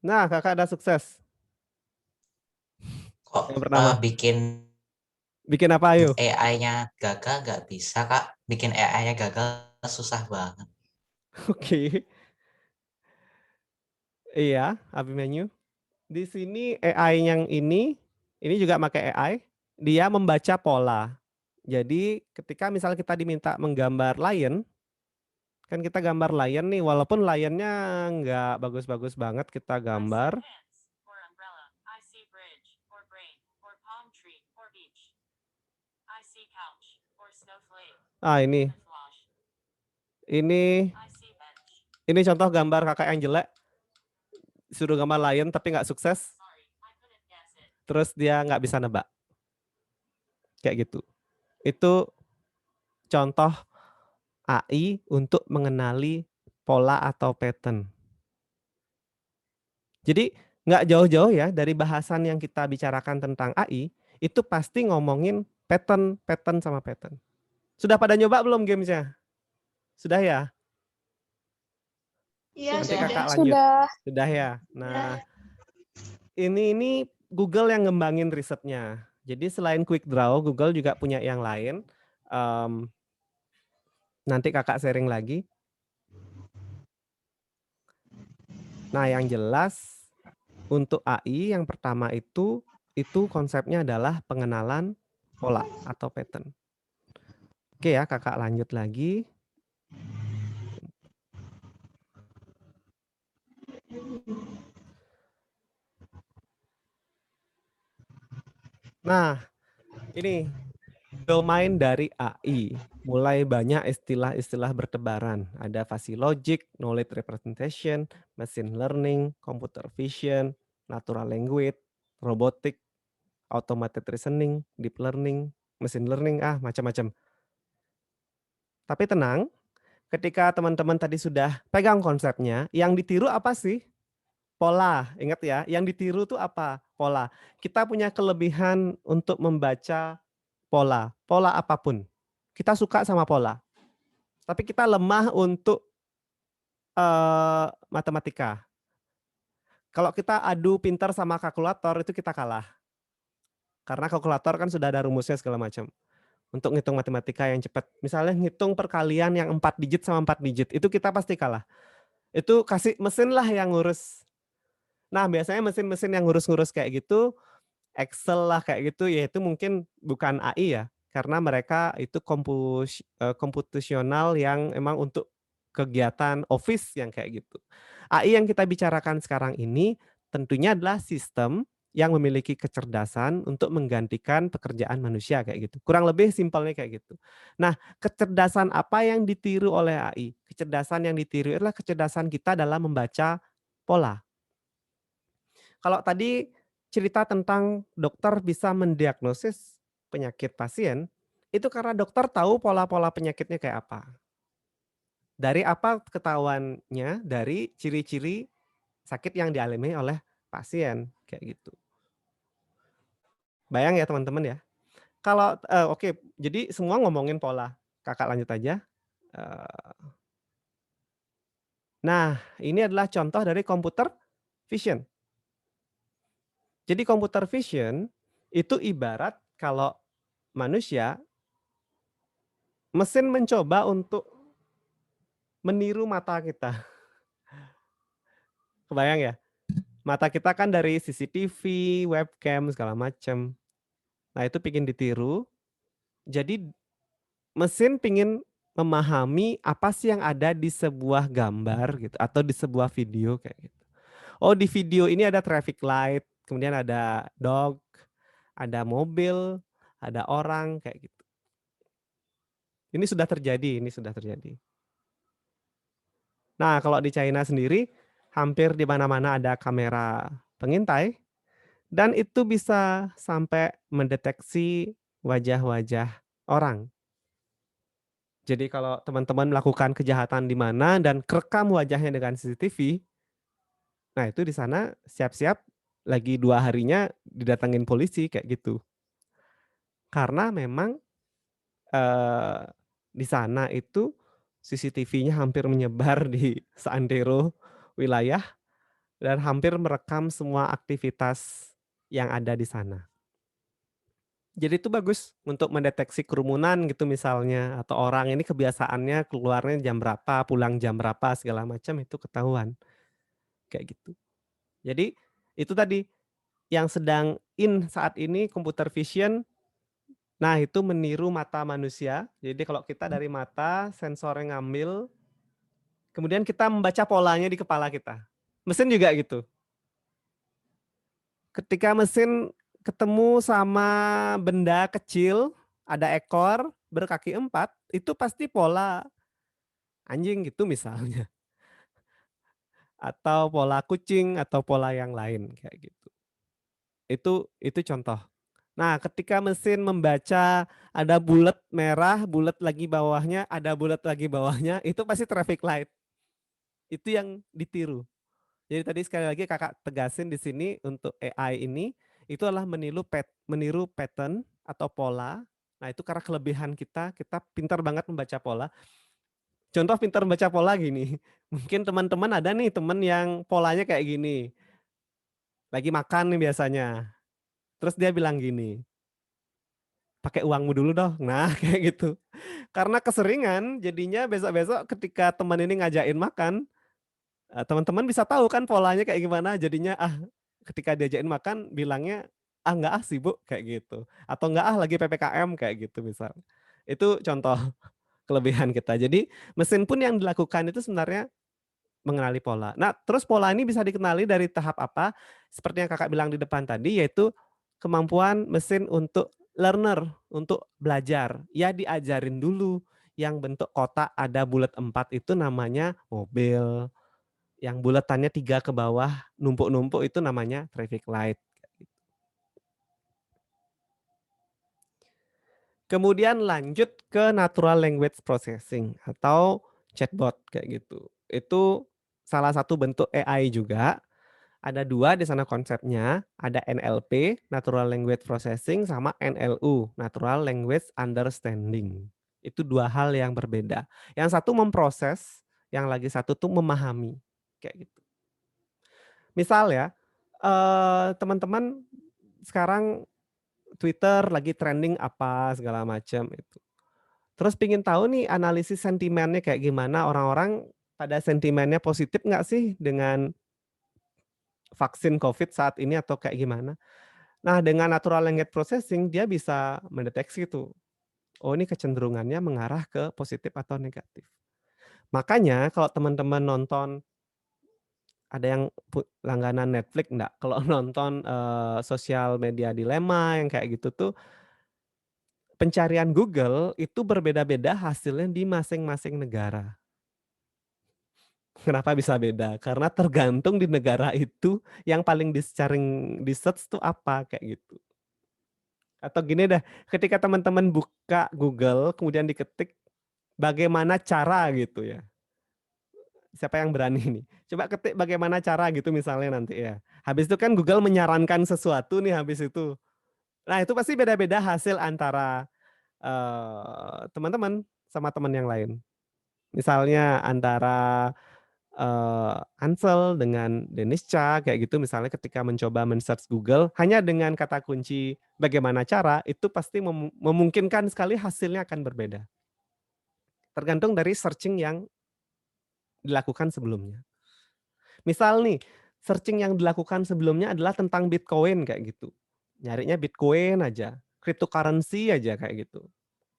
Nah, kakak ada sukses. Kok Yang pertama. Bikin apa ayo? AI-nya gagal nggak bisa Kak. Bikin AI-nya gagal susah banget. Oke. Iya, Abimanyu. Di sini AI yang ini juga pakai AI. Dia membaca pola. Jadi ketika misal kita diminta menggambar lion, kan kita gambar lion nih, walaupun lionnya nggak bagus-bagus banget kita gambar. Ini contoh gambar kakak yang jelek. Suruh gambar lion tapi nggak sukses. Terus dia nggak bisa nebak. Kayak gitu. Itu contoh AI untuk mengenali pola atau pattern. Jadi nggak jauh-jauh ya dari bahasan yang kita bicarakan tentang AI, itu pasti ngomongin pattern sama pattern. Sudah pada nyoba belum gamesnya? Sudah ya? Iya, Nanti sudah. kakak lanjut. Sudah ya. Nah, ini Google yang ngembangin risetnya. Jadi selain Quick Draw, Google juga punya yang lain. Nanti kakak sharing lagi. Nah, yang jelas untuk AI yang pertama itu konsepnya adalah pengenalan pola atau pattern. Oke ya, kakak lanjut lagi. Nah, ini domain dari AI. Mulai banyak istilah-istilah bertebaran. Ada fuzzy logic, knowledge representation, machine learning, computer vision, natural language, robotic, automated reasoning, deep learning, machine learning, macam-macam. Tapi tenang, ketika teman-teman tadi sudah pegang konsepnya, yang ditiru apa sih? Pola. Ingat ya, yang ditiru tuh apa? Pola. Kita punya kelebihan untuk membaca pola. Pola apapun. Kita suka sama pola. Tapi kita lemah untuk matematika. Kalau kita adu pintar sama kalkulator itu kita kalah. Karena kalkulator kan sudah ada rumusnya segala macam. Untuk ngitung matematika yang cepat. Misalnya ngitung perkalian yang 4 digit sama 4 digit. Itu kita pasti kalah. Itu kasih mesin lah yang ngurus. Nah, biasanya mesin-mesin yang ngurus-ngurus kayak gitu, Excel lah kayak gitu, ya itu mungkin bukan AI ya. Karena mereka itu komputasional yang emang untuk kegiatan office yang kayak gitu. AI yang kita bicarakan sekarang ini tentunya adalah sistem yang memiliki kecerdasan untuk menggantikan pekerjaan manusia kayak gitu. Kurang lebih simpelnya kayak gitu. Nah, kecerdasan apa yang ditiru oleh AI? Kecerdasan yang ditiru adalah kecerdasan kita dalam membaca pola. Kalau tadi cerita tentang dokter bisa mendiagnosis penyakit pasien, itu karena dokter tahu pola-pola penyakitnya kayak apa. Dari apa ketahuannya? Dari ciri-ciri sakit yang dialami oleh pasien, kayak gitu. Bayang ya teman-teman ya. Kalau oke, jadi semua ngomongin pola. Kakak lanjut aja. Nah, ini adalah contoh dari computer vision. Jadi computer vision itu ibarat kalau manusia, mesin mencoba untuk meniru mata kita. Kebayang ya? Mata kita kan dari CCTV, webcam, segala macam. Nah, itu pingin ditiru. Jadi mesin pingin memahami apa sih yang ada di sebuah gambar gitu atau di sebuah video kayak gitu. Oh, di video ini ada traffic light, kemudian ada dog, ada mobil, ada orang kayak gitu. Ini sudah terjadi, Nah, kalau di China sendiri hampir di mana-mana ada kamera pengintai dan itu bisa sampai mendeteksi wajah-wajah orang. Jadi kalau teman-teman melakukan kejahatan di mana dan kerekam wajahnya dengan CCTV, nah itu di sana siap-siap lagi 2 harinya didatangin polisi kayak gitu. Karena memang di sana itu CCTV-nya hampir menyebar di seantero wilayah dan hampir merekam semua aktivitas yang ada di sana. Jadi itu bagus untuk mendeteksi kerumunan gitu misalnya, atau orang ini kebiasaannya keluarnya jam berapa, pulang jam berapa, segala macam itu ketahuan. Kayak gitu. Jadi itu tadi yang sedang in saat ini computer vision. Nah, itu meniru mata manusia. Jadi kalau kita dari mata, sensornya ngambil, kemudian kita membaca polanya di kepala kita. Mesin juga gitu. Ketika mesin ketemu sama benda kecil, ada ekor, berkaki 4, itu pasti pola anjing gitu misalnya. Atau pola kucing, atau pola yang lain kayak gitu. Itu contoh. Nah, ketika mesin membaca ada bulat merah, bulat lagi bawahnya, ada bulat lagi bawahnya, itu pasti traffic light. Itu yang ditiru. Jadi tadi sekali lagi kakak tegasin di sini untuk AI ini, itu adalah meniru pattern atau pola. Nah itu karena kelebihan kita pintar banget membaca pola. Contoh pintar baca pola gini. Mungkin teman-teman ada nih teman yang polanya kayak gini. Lagi makan nih biasanya. Terus dia bilang gini, pakai uangmu dulu dong. Nah, kayak gitu. Karena keseringan, jadinya besok-besok ketika teman ini ngajakin makan, teman-teman bisa tahu kan polanya kayak gimana. Jadinya ketika diajakin makan bilangnya enggak sibuk kayak gitu. Atau enggak lagi PPKM kayak gitu misal. Itu contoh kelebihan kita. Jadi mesin pun yang dilakukan itu sebenarnya mengenali pola. Nah, terus pola ini bisa dikenali dari tahap apa? Seperti yang kakak bilang di depan tadi, yaitu kemampuan mesin untuk learner, untuk belajar. Ya diajarin dulu yang bentuk kotak ada bulat 4 itu namanya mobil. Yang bulatannya 3 ke bawah, numpuk-numpuk itu namanya traffic light. Kemudian lanjut ke natural language processing atau chatbot kayak gitu. Itu salah satu bentuk AI juga. Ada 2 di sana konsepnya, ada NLP, Natural Language Processing, sama NLU, Natural Language Understanding. Itu 2 hal yang berbeda. Yang satu memproses, yang lagi satu tuh memahami, kayak gitu. Misal ya, teman-teman sekarang Twitter lagi trending apa segala macam itu. Terus pingin tahu nih analisis sentimennya kayak gimana, orang-orang pada sentimennya positif nggak sih dengan vaksin COVID saat ini atau kayak gimana. Nah, dengan natural language processing dia bisa mendeteksi tuh, oh ini kecenderungannya mengarah ke positif atau negatif. Makanya kalau teman-teman nonton, ada yang langganan Netflix enggak? Kalau nonton sosial media dilema yang kayak gitu tuh, pencarian Google itu berbeda-beda hasilnya di masing-masing negara. Kenapa bisa beda? Karena tergantung di negara itu yang paling di search tuh apa, kayak gitu. Atau gini deh, ketika teman-teman buka Google kemudian diketik bagaimana cara gitu ya. Siapa yang berani nih? Coba ketik bagaimana cara gitu misalnya nanti ya. Habis itu kan Google menyarankan sesuatu nih habis itu. Nah, itu pasti beda-beda hasil antara teman-teman sama teman yang lain. Misalnya antara Ansel dengan Denisca kayak gitu misalnya ketika mencoba men-search Google hanya dengan kata kunci bagaimana cara itu pasti memungkinkan sekali hasilnya akan berbeda. Tergantung dari searching yang dilakukan sebelumnya. Misal nih, searching yang dilakukan sebelumnya adalah tentang Bitcoin kayak gitu. Nyarinya Bitcoin aja, cryptocurrency aja kayak gitu.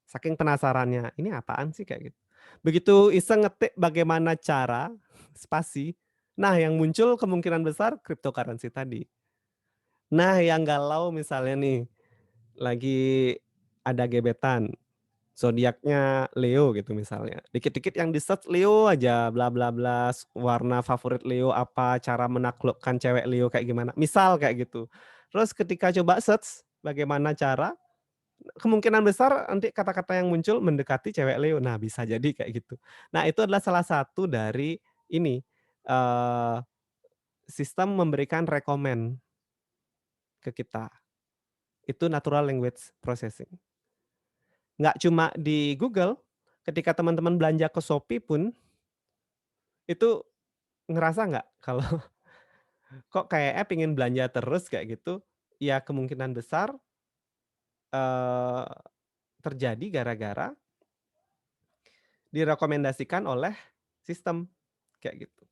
Saking penasarannya, ini apaan sih kayak gitu. Begitu iseng ngetik bagaimana cara, spasi, nah yang muncul kemungkinan besar cryptocurrency tadi. Nah yang galau misalnya nih, lagi ada gebetan, zodiaknya Leo gitu misalnya. Dikit-dikit yang di-search Leo aja, bla bla bla, warna favorit Leo apa, cara menaklukkan cewek Leo kayak gimana, misal kayak gitu. Terus ketika coba search bagaimana cara, kemungkinan besar nanti kata-kata yang muncul mendekati cewek Leo. Nah, bisa jadi kayak gitu. Nah, itu adalah salah satu dari ini, sistem memberikan rekomen ke kita. Itu natural language processing. Nggak cuma di Google, ketika teman-teman belanja ke Shopee pun, itu ngerasa nggak kalau kok kayaknya pengen belanja terus kayak gitu, ya kemungkinan besar, eee, terjadi gara-gara direkomendasikan oleh sistem, kayak gitu.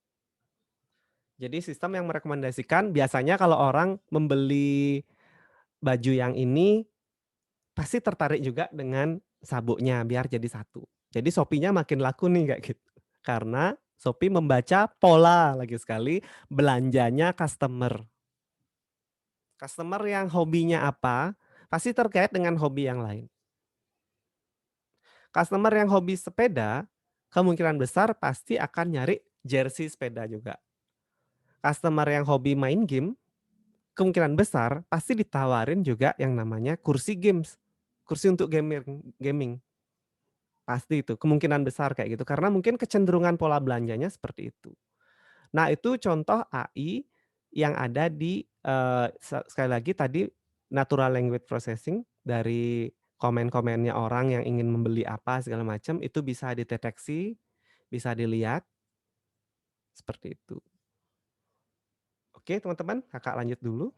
Jadi sistem yang merekomendasikan biasanya kalau orang membeli baju yang ini, pasti tertarik juga dengan sabuknya biar jadi satu. Jadi Shopee-nya makin laku nih kayak gitu. Karena Shopee membaca pola lagi sekali belanjanya customer. Customer yang hobinya apa, pasti terkait dengan hobi yang lain. Customer yang hobi sepeda, kemungkinan besar pasti akan nyari jersey sepeda juga. Customer yang hobi main game, kemungkinan besar pasti ditawarin juga yang namanya kursi games, kursi untuk gaming. Pasti itu, kemungkinan besar kayak gitu, karena mungkin kecenderungan pola belanjanya seperti itu. Nah, itu contoh AI yang ada di, sekali lagi tadi natural language processing dari komen-komennya orang yang ingin membeli apa segala macam, itu bisa dideteksi, bisa dilihat seperti itu. Oke, teman-teman, kakak lanjut dulu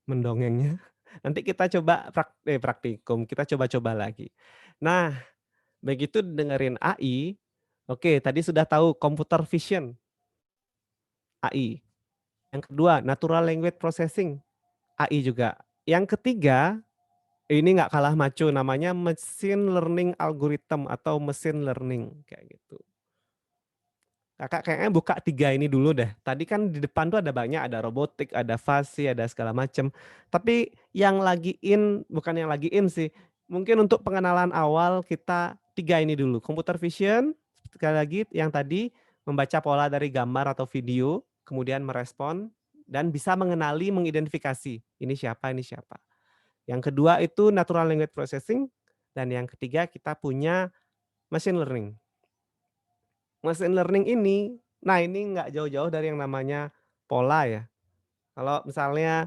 mendongengnya. Nanti kita coba praktikum, kita coba-coba lagi. Nah, begitu dengerin AI, oke, tadi sudah tahu computer vision, AI. Yang kedua, natural language processing, AI juga. Yang ketiga, ini nggak kalah maco, namanya machine learning algorithm atau machine learning, kayak gitu. Kakak kayaknya buka 3 ini dulu deh. Tadi kan di depan tuh ada banyak, ada robotik, ada fasi, ada segala macam. Tapi yang lagi in, bukan yang lagi in sih. Mungkin untuk pengenalan awal kita 3 ini dulu. Computer vision, sekali lagi yang tadi membaca pola dari gambar atau video, kemudian merespon dan bisa mengenali, mengidentifikasi ini siapa, ini siapa. Yang kedua itu natural language processing dan yang ketiga kita punya machine learning. Machine learning ini, nah ini nggak jauh-jauh dari yang namanya pola ya. Kalau misalnya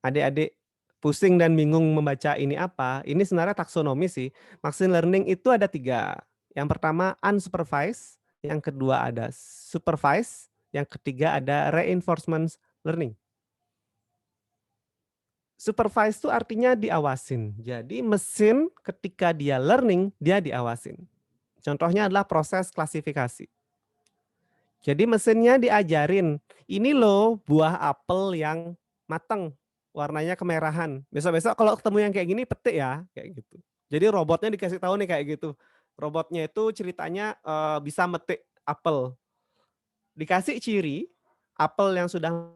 adik-adik pusing dan bingung membaca ini apa, ini sebenarnya taksonomi sih. Machine learning itu ada 3. Yang pertama unsupervised, yang kedua ada supervised, yang ketiga ada reinforcement learning. Supervised itu artinya diawasin. Jadi mesin ketika dia learning, dia diawasin. Contohnya adalah proses klasifikasi. Jadi mesinnya diajarin, ini loh buah apel yang matang, warnanya kemerahan. Besok-besok kalau ketemu yang kayak gini petik ya, kayak gitu. Jadi robotnya dikasih tahu nih kayak gitu. Robotnya itu ceritanya bisa metik apel. Dikasih ciri apel yang sudah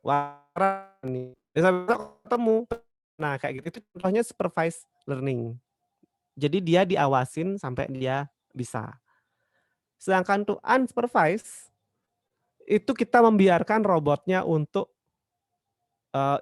warna nih. Besok-besok ketemu. Nah kayak gitu itu contohnya supervised learning. Jadi dia diawasin sampai dia bisa. Sedangkan untuk unsupervised itu kita membiarkan robotnya untuk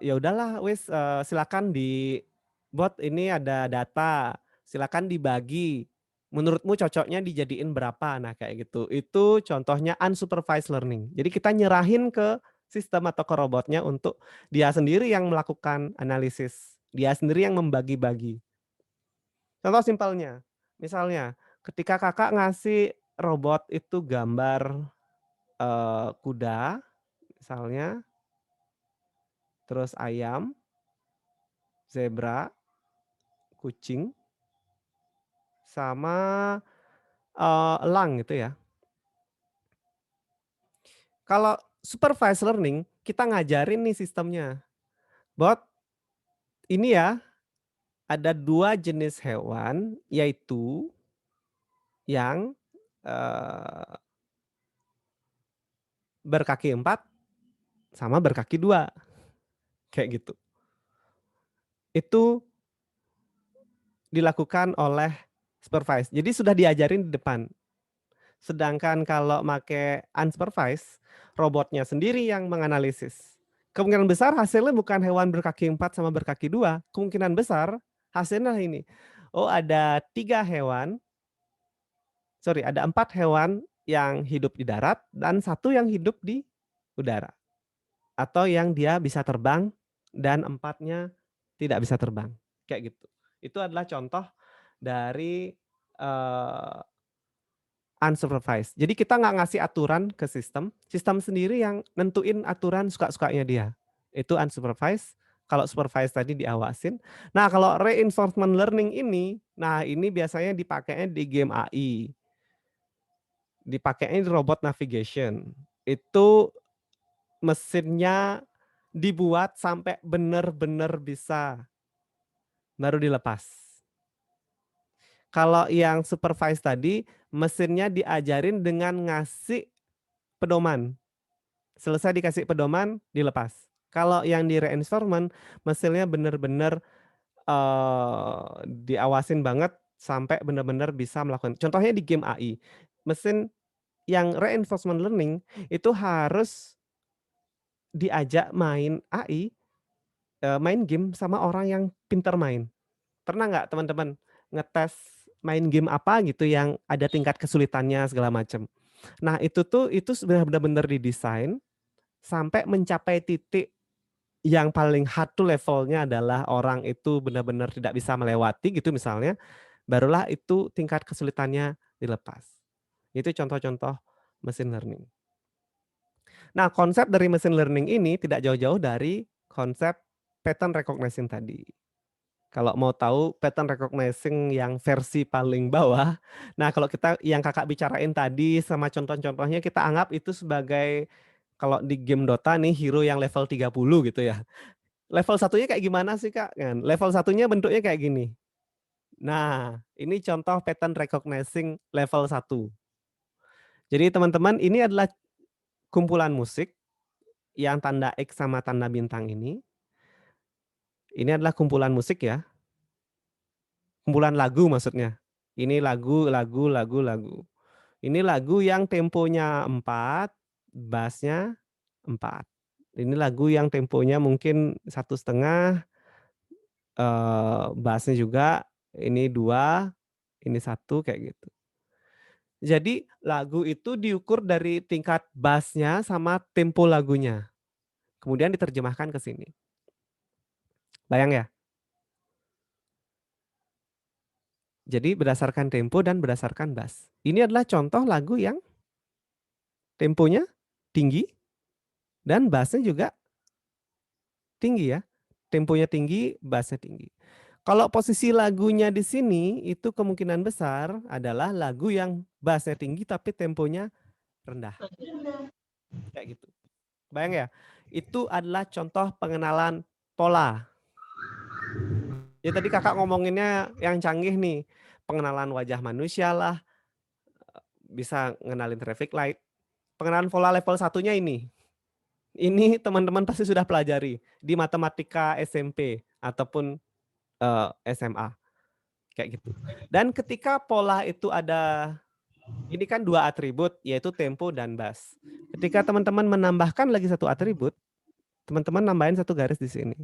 ya udahlah wis silakan dibuat ini ada data, silakan dibagi. Menurutmu cocoknya dijadiin berapa? Nah, kayak gitu. Itu contohnya unsupervised learning. Jadi kita nyerahin ke sistem atau ke robotnya untuk dia sendiri yang melakukan analisis. Dia sendiri yang membagi-bagi. Contoh simpelnya, misalnya ketika kakak ngasih robot itu gambar kuda, misalnya, terus ayam, zebra, kucing, sama elang gitu ya. Kalau supervised learning, kita ngajarin nih sistemnya. Bot, ini ya, ada 2 jenis hewan, yaitu yang berkaki 4 sama berkaki 2. Kayak gitu. Itu dilakukan oleh supervised. Jadi sudah diajarin di depan. Sedangkan kalau make unsupervised, robotnya sendiri yang menganalisis. Kemungkinan besar hasilnya bukan hewan berkaki 4 sama berkaki 2. Kemungkinan besar hasilnya ini. Oh ada 4 hewan yang hidup di darat dan 1 yang hidup di udara. Atau yang dia bisa terbang dan 4-nya tidak bisa terbang. Kayak gitu. Itu adalah contoh dari unsupervised. Jadi kita nggak ngasih aturan ke sistem sendiri yang nentuin aturan suka-sukanya dia. Itu unsupervised. Kalau supervised tadi diawasin. Nah kalau reinforcement learning ini, nah ini biasanya dipakainya di game AI. Dipakainya di robot navigation. Itu mesinnya dibuat sampai benar-benar bisa, baru dilepas. Kalau yang supervised tadi, mesinnya diajarin dengan ngasih pedoman. Selesai dikasih pedoman, dilepas. Kalau yang di reinforcement, mesinnya benar-benar diawasin banget sampai benar-benar bisa melakukan. Contohnya di game AI, mesin yang reinforcement learning itu harus diajak main AI, main game sama orang yang pintar main. Pernah nggak teman-teman ngetes main game apa gitu yang ada tingkat kesulitannya segala macam. Nah itu benar-benar didesain sampai mencapai titik yang paling hard to levelnya adalah orang itu benar-benar tidak bisa melewati gitu misalnya, barulah itu tingkat kesulitannya dilepas. Itu contoh-contoh machine learning. Nah, konsep dari machine learning ini tidak jauh-jauh dari konsep pattern recognition tadi. Kalau mau tahu pattern recognition yang versi paling bawah, nah kalau kita yang Kakak bicarain tadi sama contoh-contohnya kita anggap itu sebagai kalau di game Dota nih hero yang level 30 gitu ya. Level satunya kayak gimana sih Kak? Kan level satunya bentuknya kayak gini. Nah, ini contoh pattern recognizing level 1. Jadi teman-teman ini adalah kumpulan musik yang tanda X sama tanda bintang ini. Ini adalah kumpulan musik ya. Kumpulan lagu maksudnya. Ini lagu. Ini lagu yang temponya 4, bassnya 4. Ini lagu yang temponya mungkin 1,5, bassnya juga ini 2, ini 1 kayak gitu. Jadi lagu itu diukur dari tingkat bassnya sama tempo lagunya. Kemudian diterjemahkan ke sini. Bayang ya? Jadi berdasarkan tempo dan berdasarkan bass. Ini adalah contoh lagu yang temponya tinggi dan bassnya juga tinggi ya. Temponya tinggi, bassnya tinggi. Kalau posisi lagunya di sini itu kemungkinan besar adalah lagu yang bassnya tinggi tapi temponya rendah. Kayak gitu. Bayang ya? Itu adalah contoh pengenalan pola. Ya tadi Kakak ngomonginnya yang canggih nih. Pengenalan wajah manusia lah. Bisa ngenalin traffic light. Pengenalan pola level satunya ini. Ini teman-teman pasti sudah pelajari di matematika SMP ataupun SMA. Kayak gitu. Dan ketika pola itu ada, ini kan 2 atribut yaitu tempo dan bass. Ketika teman-teman menambahkan lagi satu atribut, teman-teman nambahin satu garis di sini.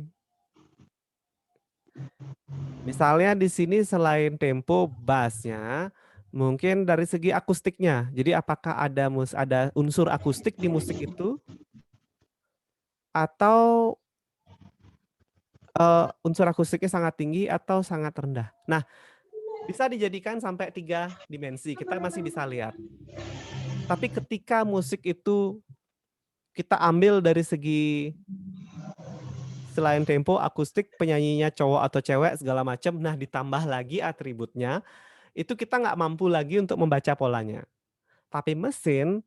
Misalnya di sini selain tempo, bassnya mungkin dari segi akustiknya. Jadi apakah ada unsur akustik di musik itu atau unsur akustiknya sangat tinggi atau sangat rendah. Nah, bisa dijadikan sampai 3 dimensi. Kita masih bisa lihat. Tapi ketika musik itu kita ambil dari segi selain tempo, akustik, penyanyinya cowok atau cewek segala macam, nah ditambah lagi atributnya, itu kita nggak mampu lagi untuk membaca polanya. Tapi mesin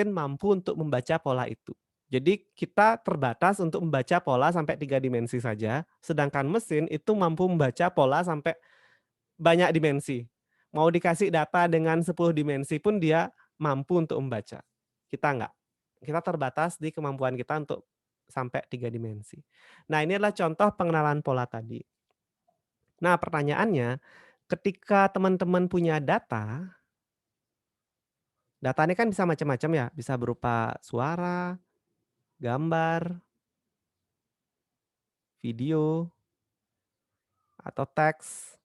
mampu untuk membaca pola itu. Jadi kita terbatas untuk membaca pola sampai 3 dimensi saja, sedangkan mesin itu mampu membaca pola sampai banyak dimensi. Mau dikasih data dengan 10 dimensi pun dia mampu untuk membaca. Kita enggak. Kita terbatas di kemampuan kita untuk sampai 3 dimensi. Nah, ini adalah contoh pengenalan pola tadi. Nah, pertanyaannya, ketika teman-teman punya data, datanya kan bisa macam-macam ya, bisa berupa suara, gambar, video, atau teks.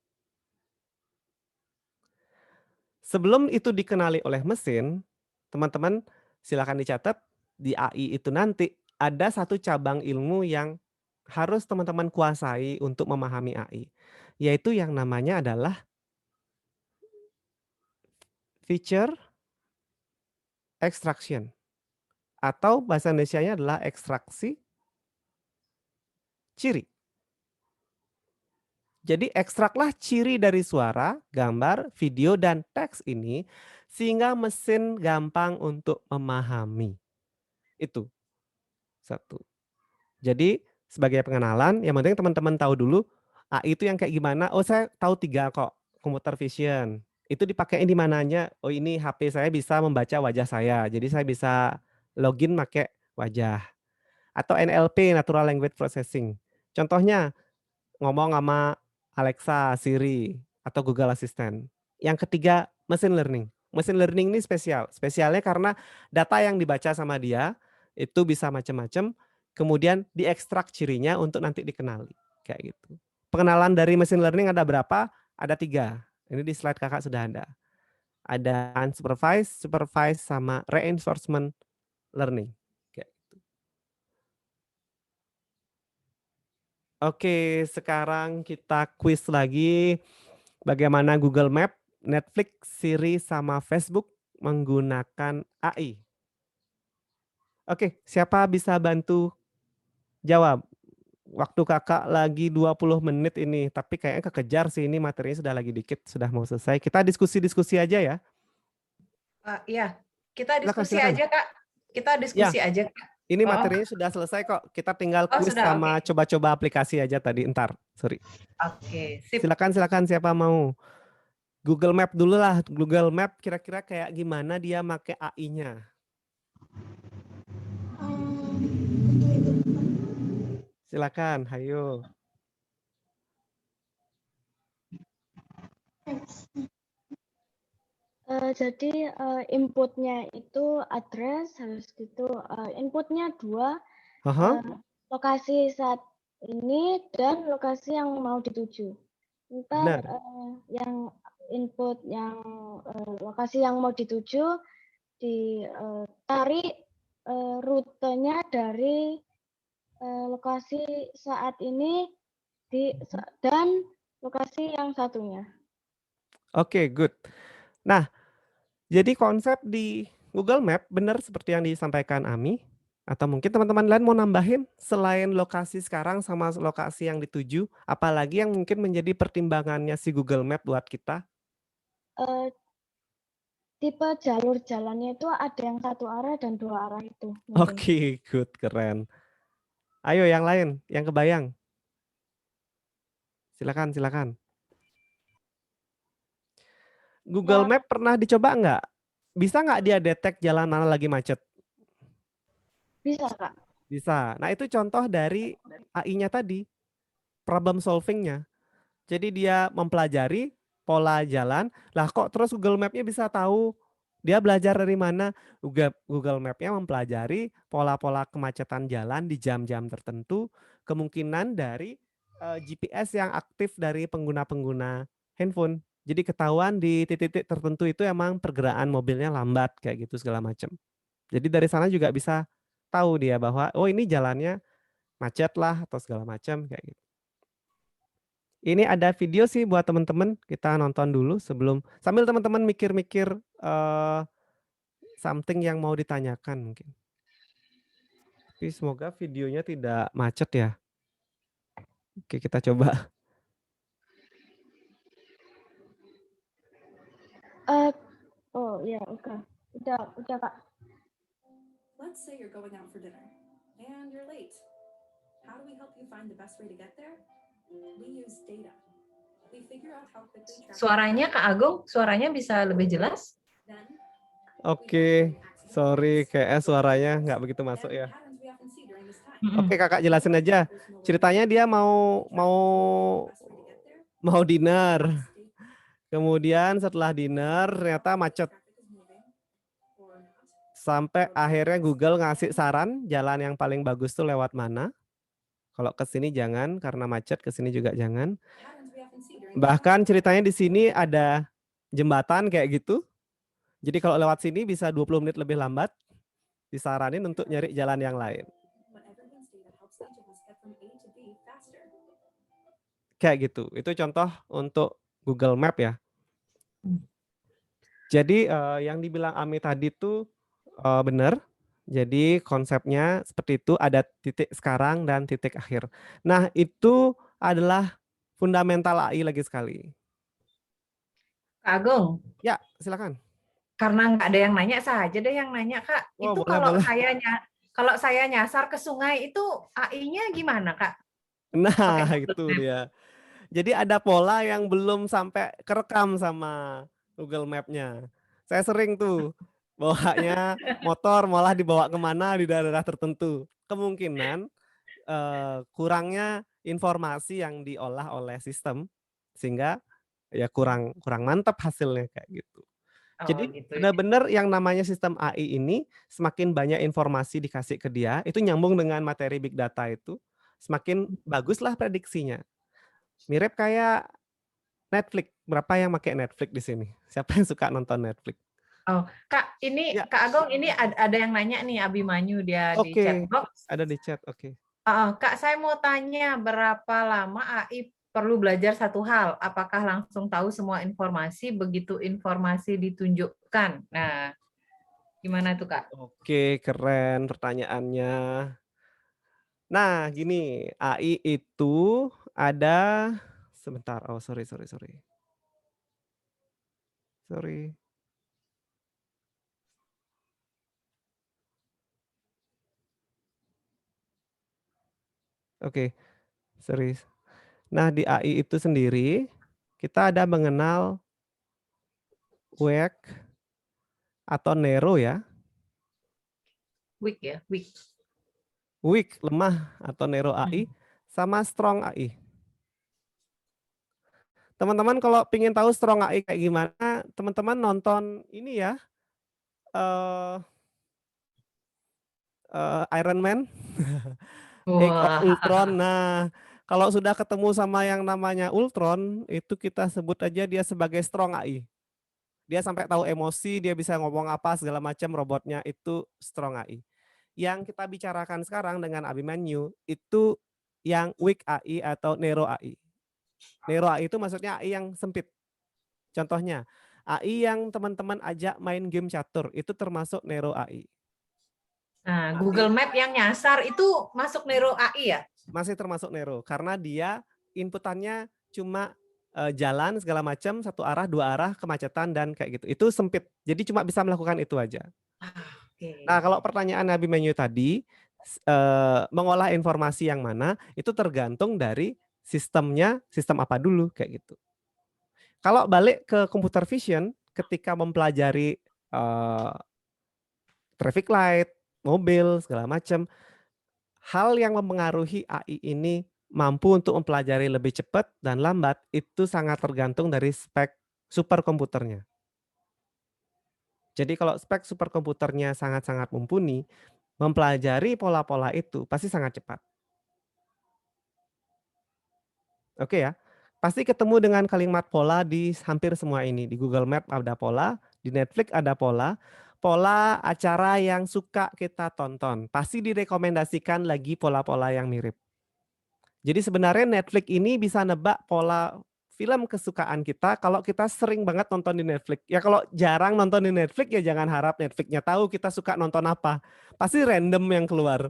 Sebelum itu dikenali oleh mesin, teman-teman silakan dicatat di AI itu nanti ada satu cabang ilmu yang harus teman-teman kuasai untuk memahami AI, yaitu yang namanya adalah feature extraction atau bahasa Indonesianya adalah ekstraksi ciri. Jadi ekstraklah ciri dari suara, gambar, video, dan teks ini sehingga mesin gampang untuk memahami. Itu satu. Jadi sebagai pengenalan, yang penting teman-teman tahu dulu AI itu yang kayak gimana. Oh, saya tahu 3 kok. Computer vision. Itu dipakai di mananya? Oh, ini HP saya bisa membaca wajah saya. Jadi saya bisa login pakai wajah. Atau NLP, Natural Language Processing. Contohnya ngomong sama Alexa, Siri, atau Google Assistant. Yang ketiga, machine learning. Machine learning ini spesial. Spesialnya karena data yang dibaca sama dia itu bisa macam-macam, kemudian diekstrak cirinya untuk nanti dikenali. Kayak gitu. Pengenalan dari machine learning ada berapa? Ada 3. Ini di slide kakak sudah ada. Ada unsupervised, supervised, sama reinforcement learning. Oke, sekarang kita kuis lagi bagaimana Google Map, Netflix, Siri, sama Facebook menggunakan AI? Oke, siapa bisa bantu jawab? Waktu kakak lagi 20 menit ini, tapi kayaknya kekejar sih, ini materinya sudah lagi dikit, sudah mau selesai. Kita diskusi-diskusi aja ya. Iya, kita Silakan, diskusi silakan. aja Kak. Kita Ya, diskusi aja Kak. ini Oh, materinya sudah selesai kok. Kita tinggal oh kuis sudah, sama oke. coba-coba aplikasi aja tadi. Ntar, sorry. Oke, sip. Silakan siapa mau. Google Map dulu lah. Google Map kira-kira kayak gimana dia pakai AI-nya? Silakan, hayo. Jadi inputnya itu address, habis gitu inputnya 2, Haha. lokasi saat ini dan lokasi yang mau dituju. Ntar Benar. yang input yang lokasi yang mau dituju ditarik rutenya dari lokasi saat ini dan lokasi yang satunya. Oke, good. Nah, jadi konsep di Google Map benar seperti yang disampaikan Ami, atau mungkin teman-teman lain mau nambahin selain lokasi sekarang sama lokasi yang dituju, apalagi yang mungkin menjadi pertimbangannya si Google Map buat kita? Tipe jalur jalannya itu ada yang satu arah dan 2 arah itu. mungkin. Oke, good, keren. Ayo yang lain, yang kebayang. Silakan. Google Ya. Map pernah dicoba nggak? Bisa nggak dia detect jalan mana lagi macet? Bisa, Kak. Bisa. Nah, itu contoh dari AI-nya tadi, problem solving-nya. Jadi dia mempelajari pola jalan, lah kok terus Google Map-nya bisa tahu dia belajar dari mana? Google Map-nya mempelajari pola-pola kemacetan jalan di jam-jam tertentu, kemungkinan dari GPS yang aktif dari pengguna-pengguna handphone. Jadi ketahuan di titik-titik tertentu itu emang pergerakan mobilnya lambat kayak gitu segala macam. Jadi dari sana juga bisa tahu dia bahwa oh ini jalannya macet lah atau segala macam kayak gitu. Ini ada video sih buat teman-teman, kita nonton dulu sambil teman-teman mikir-mikir something yang mau ditanyakan mungkin. Tapi semoga videonya tidak macet ya. Oke, kita coba. Oh ya, oke. Udah Kak. Let's say you're going out for dinner and you're late. How do we help you find the best way to get there? We use data. We figure out how quickly traffic. Suaranya Kak Agung, suaranya bisa lebih jelas? Then Oke, sorry kayaknya suaranya nggak begitu masuk ya. Oke, kakak jelasin aja. Ceritanya dia mau dinner. Kemudian setelah dinner ternyata macet. Sampai akhirnya Google ngasih saran jalan yang paling bagus tuh lewat mana. Kalau ke sini jangan karena macet, ke sini juga jangan. Bahkan ceritanya di sini ada jembatan kayak gitu. Jadi kalau lewat sini bisa 20 menit lebih lambat. Disaranin untuk nyari jalan yang lain. Kayak gitu. Itu contoh untuk Google Map ya. Jadi yang dibilang Ami tadi tuh benar. Jadi konsepnya seperti itu, ada titik sekarang dan titik akhir. Nah, itu adalah fundamental AI lagi sekali. Kak Agung. Ya, silakan. Karena nggak ada yang nanya, saja deh yang nanya Kak. Oh, itu boleh. kalau saya nyasar ke sungai itu AI-nya gimana Kak? Nah, itu dia. Jadi ada pola yang belum sampai kerekam sama Google Map-nya. Saya sering tuh bawanya motor malah dibawa kemana di daerah tertentu. Kemungkinan kurangnya informasi yang diolah oleh sistem sehingga ya kurang mantap hasilnya kayak gitu. Jadi benar-benar yang namanya sistem AI ini semakin banyak informasi dikasih ke dia, itu nyambung dengan materi big data itu, semakin baguslah prediksinya. Mirip kayak Netflix. Berapa yang pakai Netflix di sini? Siapa yang suka nonton Netflix? Oh, Kak, ini ya. Kak Agung, ini ada yang nanya nih, Abimanyu dia di chat box. Ada di chat, oke. Kak, saya mau tanya berapa lama AI perlu belajar satu hal, apakah langsung tahu semua informasi begitu informasi ditunjukkan? Nah, gimana tuh Kak? Oke, keren pertanyaannya. Nah, gini, AI itu ada sebentar. Oh, sorry, sorry, sorry. Sorry. Oke, sorry. Nah, di AI itu sendiri kita ada mengenal weak atau narrow ya. Weak ya, weak. Weak, lemah atau narrow AI sama strong AI. Teman-teman kalau ingin tahu strong AI kayak gimana, teman-teman nonton ini ya, Iron Man, Age of Wah, Ultron. Nah, kalau sudah ketemu sama yang namanya Ultron, itu kita sebut aja dia sebagai strong AI. Dia sampai tahu emosi, dia bisa ngomong apa segala macam robotnya itu strong AI. Yang kita bicarakan sekarang dengan Abimanyu itu yang weak AI atau narrow AI. Narrow AI itu maksudnya AI yang sempit. Contohnya, AI yang teman-teman ajak main game catur itu termasuk narrow AI. nah, Google Map yang nyasar itu masuk Nero AI ya? Masih termasuk narrow karena dia inputannya cuma jalan segala macam satu arah, dua arah, kemacetan dan kayak gitu. Itu sempit. Jadi cuma bisa melakukan itu aja. Oke. Nah, kalau pertanyaan Nabi Menyu tadi mengolah informasi yang mana itu tergantung dari sistemnya, sistem apa dulu kayak gitu. Kalau balik ke computer vision ketika mempelajari traffic light, mobil segala macam, hal yang mempengaruhi AI ini mampu untuk mempelajari lebih cepat dan lambat itu sangat tergantung dari spek superkomputernya. Jadi kalau spek superkomputernya sangat-sangat mumpuni, mempelajari pola-pola itu pasti sangat cepat. Oke ya, pasti ketemu dengan kalimat pola di hampir semua ini. Di Google Map ada pola, di Netflix ada pola, pola acara yang suka kita tonton. Pasti direkomendasikan lagi pola-pola yang mirip. Jadi sebenarnya Netflix ini bisa nebak pola film kesukaan kita kalau kita sering banget nonton di Netflix. Ya kalau jarang nonton di Netflix ya jangan harap Netflix-nya tahu kita suka nonton apa. Pasti random yang keluar.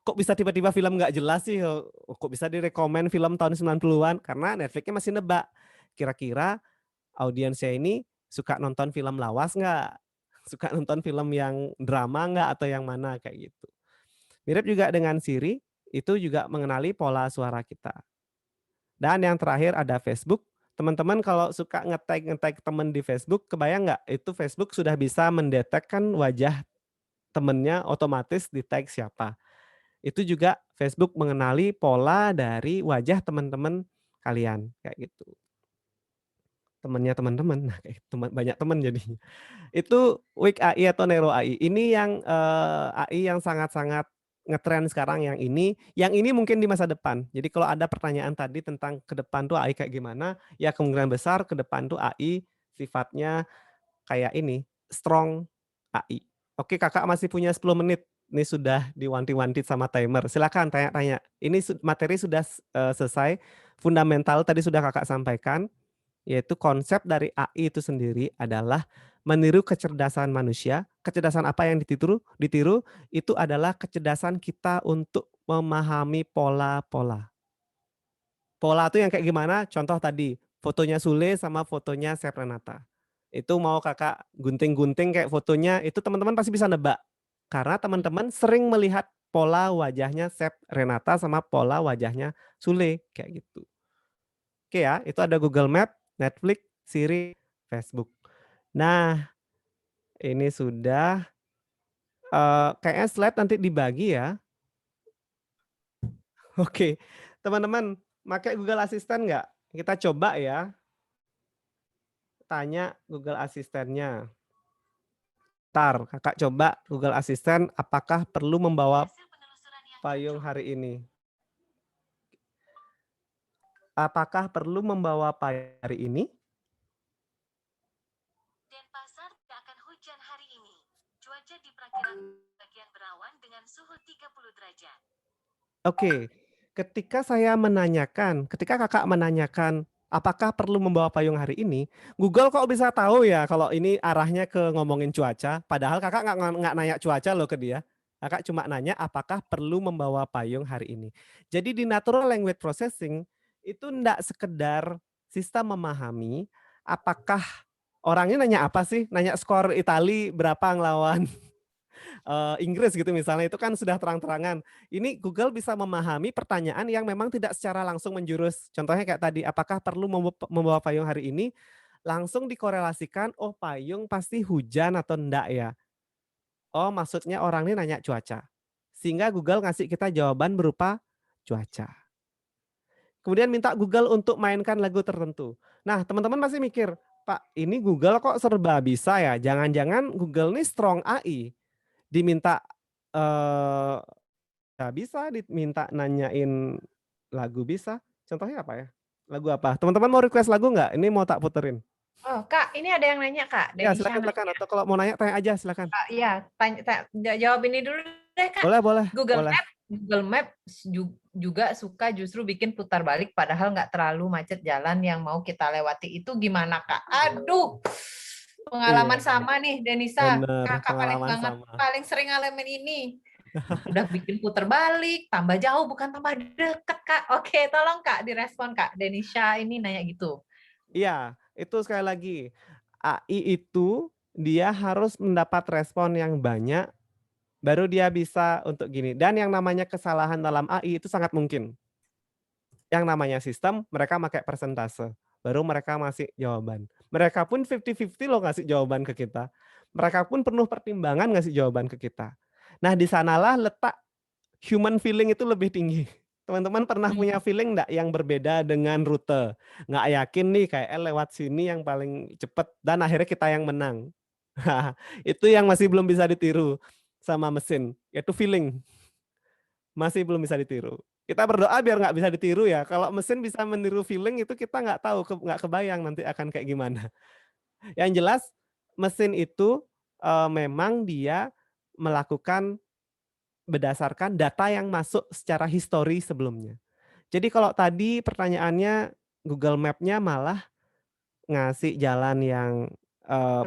Kok bisa tiba-tiba film nggak jelas sih? Kok bisa direkomend film tahun 90-an? Karena Netflix-nya masih nebak. Kira-kira audiensnya ini suka nonton film lawas nggak? Suka nonton film yang drama nggak atau yang mana kayak gitu. Mirip juga dengan Siri, itu juga mengenali pola suara kita. Dan yang terakhir ada Facebook. Teman-teman kalau suka nge-tag teman di Facebook, kebayang nggak itu Facebook sudah bisa mendetekkan wajah temennya otomatis di tag siapa. Itu juga Facebook mengenali pola dari wajah teman-teman kalian kayak gitu. Temannya teman-teman, nah kayak banyak teman jadinya. Itu weak AI atau narrow AI. Ini yang AI yang sangat-sangat ngetren sekarang yang ini mungkin di masa depan. Jadi kalau ada pertanyaan tadi tentang ke depan tuh AI kayak gimana, ya kemungkinan besar ke depan tuh AI sifatnya kayak ini, strong AI. Oke, Kakak masih punya 10 menit. Ini sudah diwanti-wanti sama timer. Silakan tanya-tanya. Ini materi sudah selesai. Fundamental tadi sudah Kakak sampaikan, yaitu konsep dari AI itu sendiri adalah meniru kecerdasan manusia. Kecerdasan apa yang ditiru? Ditiru itu adalah kecerdasan kita untuk memahami pola-pola. Pola itu yang kayak gimana? Contoh tadi, fotonya Sule sama fotonya Sep Renata. Itu mau Kakak gunting-gunting kayak fotonya, itu teman-teman pasti bisa nebak. Karena teman-teman sering melihat pola wajahnya Sep Renata sama pola wajahnya Sule kayak gitu. Oke ya, itu ada Google Map, Netflix, Siri, Facebook. Nah, ini sudah kayaknya slide nanti dibagi ya. Oke, teman-teman pakai Google Assistant nggak? Kita coba ya. Tanya Google Asistennya. Ntar, Kakak coba Google Assistant apakah perlu membawa payung hari ini. Apakah perlu membawa payung hari ini? Denpasar tidak akan hujan hari ini. Cuaca diperkirakan bagian berawan dengan suhu 30 derajat. Oke, ketika kakak menanyakan apakah perlu membawa payung hari ini, Google kok bisa tahu ya kalau ini arahnya ke ngomongin cuaca, padahal kakak nggak nanya cuaca loh ke dia. Kakak cuma nanya apakah perlu membawa payung hari ini. Jadi di natural language processing itu enggak sekedar sistem memahami apakah orang ini nanya apa sih, nanya skor Itali berapa ngelawan Inggris gitu misalnya, itu kan sudah terang-terangan. Ini Google bisa memahami pertanyaan yang memang tidak secara langsung menjurus. Contohnya kayak tadi, apakah perlu membawa payung hari ini? Langsung dikorelasikan, oh payung pasti hujan atau enggak ya? Oh maksudnya orang ini nanya cuaca. Sehingga Google ngasih kita jawaban berupa cuaca. Kemudian minta Google untuk mainkan lagu tertentu. Nah teman-teman pasti mikir, Pak ini Google kok serba bisa ya? Jangan-jangan Google ini strong AI. Diminta nggak bisa, diminta nanyain lagu bisa. Contohnya apa ya? Lagu apa? Teman-teman mau request lagu nggak? Ini mau tak puterin. Oh, Kak, ini ada yang nanya, Kak. Ya Denisha silakan. nanya. Atau kalau mau nanya tanya aja silakan. Iya, jawab ini dulu deh, Kak. Boleh. Google Map juga suka justru bikin putar balik padahal nggak terlalu macet jalan yang mau kita lewati. Itu gimana, Kak? Aduh. Pengalaman sama nih, Denisa. Bener, Kakak paling pengalaman banget, sama. paling sering ngalamin ini. Udah bikin putar balik, tambah jauh bukan tambah deket, Kak. Oke, tolong Kak direspon, Kak. Denisha ini nanya gitu. Iya, itu sekali lagi. AI itu dia harus mendapat respon yang banyak baru dia bisa untuk gini. Dan yang namanya kesalahan dalam AI itu sangat mungkin. Yang namanya sistem, mereka pakai persentase. Baru mereka masih jawaban. Mereka pun 50-50 loh ngasih jawaban ke kita. Mereka pun penuh pertimbangan ngasih jawaban ke kita. Nah di sanalah letak human feeling itu lebih tinggi. Teman-teman pernah punya feeling enggak yang berbeda dengan rute? Nggak yakin nih KL lewat sini yang paling cepat dan akhirnya kita yang menang. Itu yang masih belum bisa ditiru sama mesin, yaitu feeling. Masih belum bisa ditiru. Kita berdoa biar nggak bisa ditiru ya. Kalau mesin bisa meniru feeling itu kita nggak tahu, nggak kebayang nanti akan kayak gimana. Yang jelas mesin itu memang dia melakukan berdasarkan data yang masuk secara histori sebelumnya. Jadi kalau tadi pertanyaannya Google Map-nya malah ngasih jalan yang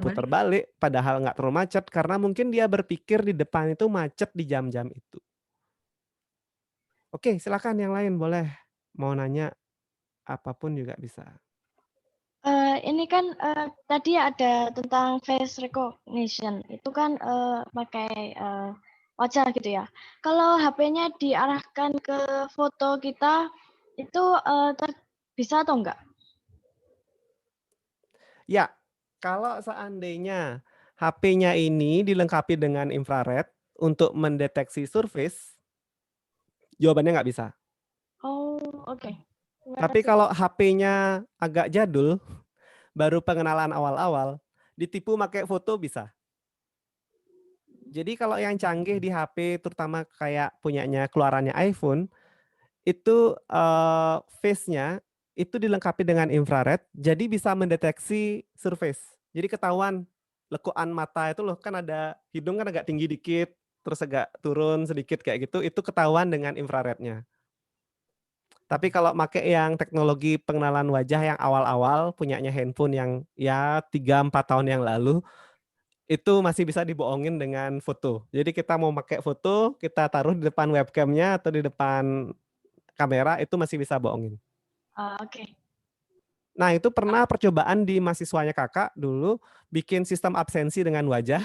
putar balik, padahal nggak terlalu macet karena mungkin dia berpikir di depan itu macet di jam-jam itu. Oke, silakan yang lain boleh mau nanya apapun juga bisa. Ini kan tadi ada tentang face recognition. Itu kan pakai wajah gitu ya. Kalau HP-nya diarahkan ke foto kita, itu bisa atau enggak? Ya, kalau seandainya HP-nya ini dilengkapi dengan infrared untuk mendeteksi surface, jawabannya nggak bisa. Oh, oke. Tapi kalau HP-nya agak jadul, baru pengenalan awal-awal, ditipu pakai foto bisa. Jadi kalau yang canggih di HP, terutama kayak punyanya keluarannya iPhone, itu face-nya itu dilengkapi dengan infrared, jadi bisa mendeteksi surface. Jadi ketahuan lekuan mata itu loh, kan ada hidung kan agak tinggi dikit, terus agak turun sedikit kayak gitu, itu ketahuan dengan infrarednya. Tapi kalau pakai yang teknologi pengenalan wajah yang awal-awal, punyanya handphone yang ya 3-4 tahun yang lalu, itu masih bisa dibohongin dengan foto. Jadi kita mau pakai foto, kita taruh di depan webcam-nya atau di depan kamera, itu masih bisa bohongin. Oke. Nah itu pernah percobaan di mahasiswanya kakak dulu, bikin sistem absensi dengan wajah.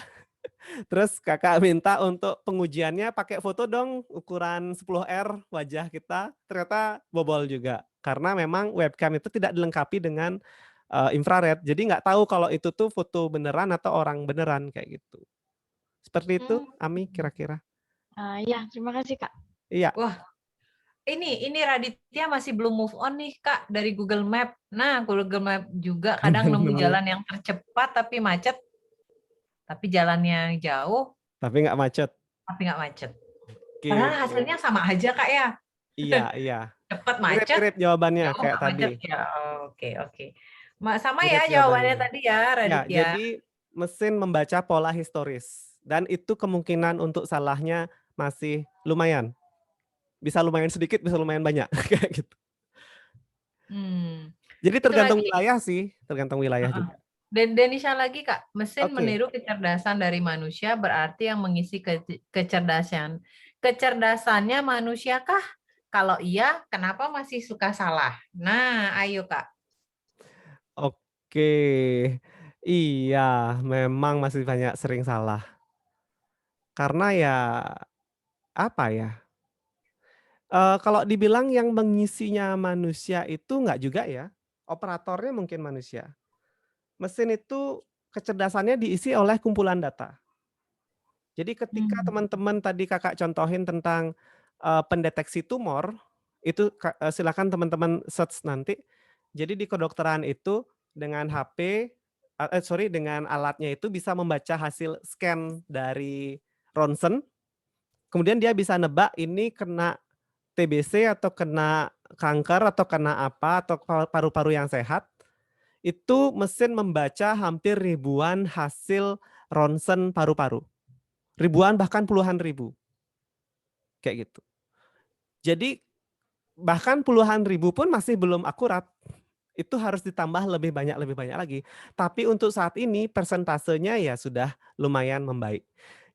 Terus kakak minta untuk pengujiannya pakai foto dong ukuran 10R wajah kita, ternyata bobol juga. Karena memang webcam itu tidak dilengkapi dengan infrared, jadi nggak tahu kalau itu tuh foto beneran atau orang beneran kayak gitu. Seperti itu, Ami kira-kira. Ya, terima kasih Kak. Iya. Wah, ini Raditya masih belum move on nih Kak dari Google Map. Nah, Google Map juga kadang nemu jalan yang tercepat tapi macet. Tapi jalannya jauh. Tapi nggak macet. Tapi nggak macet. Gitu. Padahal hasilnya sama aja Kak ya. Iya. Cepat macet. Mirip jawabannya jauh, kayak tadi. Ya. Oke. Sama ya jawabannya tadi ya Raditya. Ya, jadi mesin membaca pola historis. Dan itu kemungkinan untuk salahnya masih lumayan. Bisa lumayan sedikit, bisa lumayan banyak kayak gitu. Hmm. Jadi Itu tergantung lagi. wilayah sih, tergantung wilayah Heeh. juga. Dan Denisha lagi Kak, mesin Oke. meniru kecerdasan dari manusia berarti yang mengisi kecerdasannya manusia kah? Kalau iya, kenapa masih suka salah? Nah, ayo Kak. Oke. Iya, memang masih banyak sering salah. Karena ya apa ya? Kalau dibilang yang mengisinya manusia itu enggak juga ya. Operatornya mungkin manusia. Mesin itu kecerdasannya diisi oleh kumpulan data. Jadi ketika Hmm. teman-teman tadi Kakak contohin tentang, pendeteksi tumor, itu silakan teman-teman search nanti. Jadi di kedokteran itu dengan HP, dengan alatnya itu bisa membaca hasil scan dari ronsen, kemudian dia bisa nebak ini kena TBC atau kena kanker atau kena apa, atau paru-paru yang sehat. Itu mesin membaca hampir ribuan hasil ronsen paru-paru. Ribuan bahkan puluhan ribu. Kayak gitu. Jadi bahkan puluhan ribu pun masih belum akurat. Itu harus ditambah lebih banyak lagi. Tapi untuk saat ini persentasenya ya sudah lumayan membaik.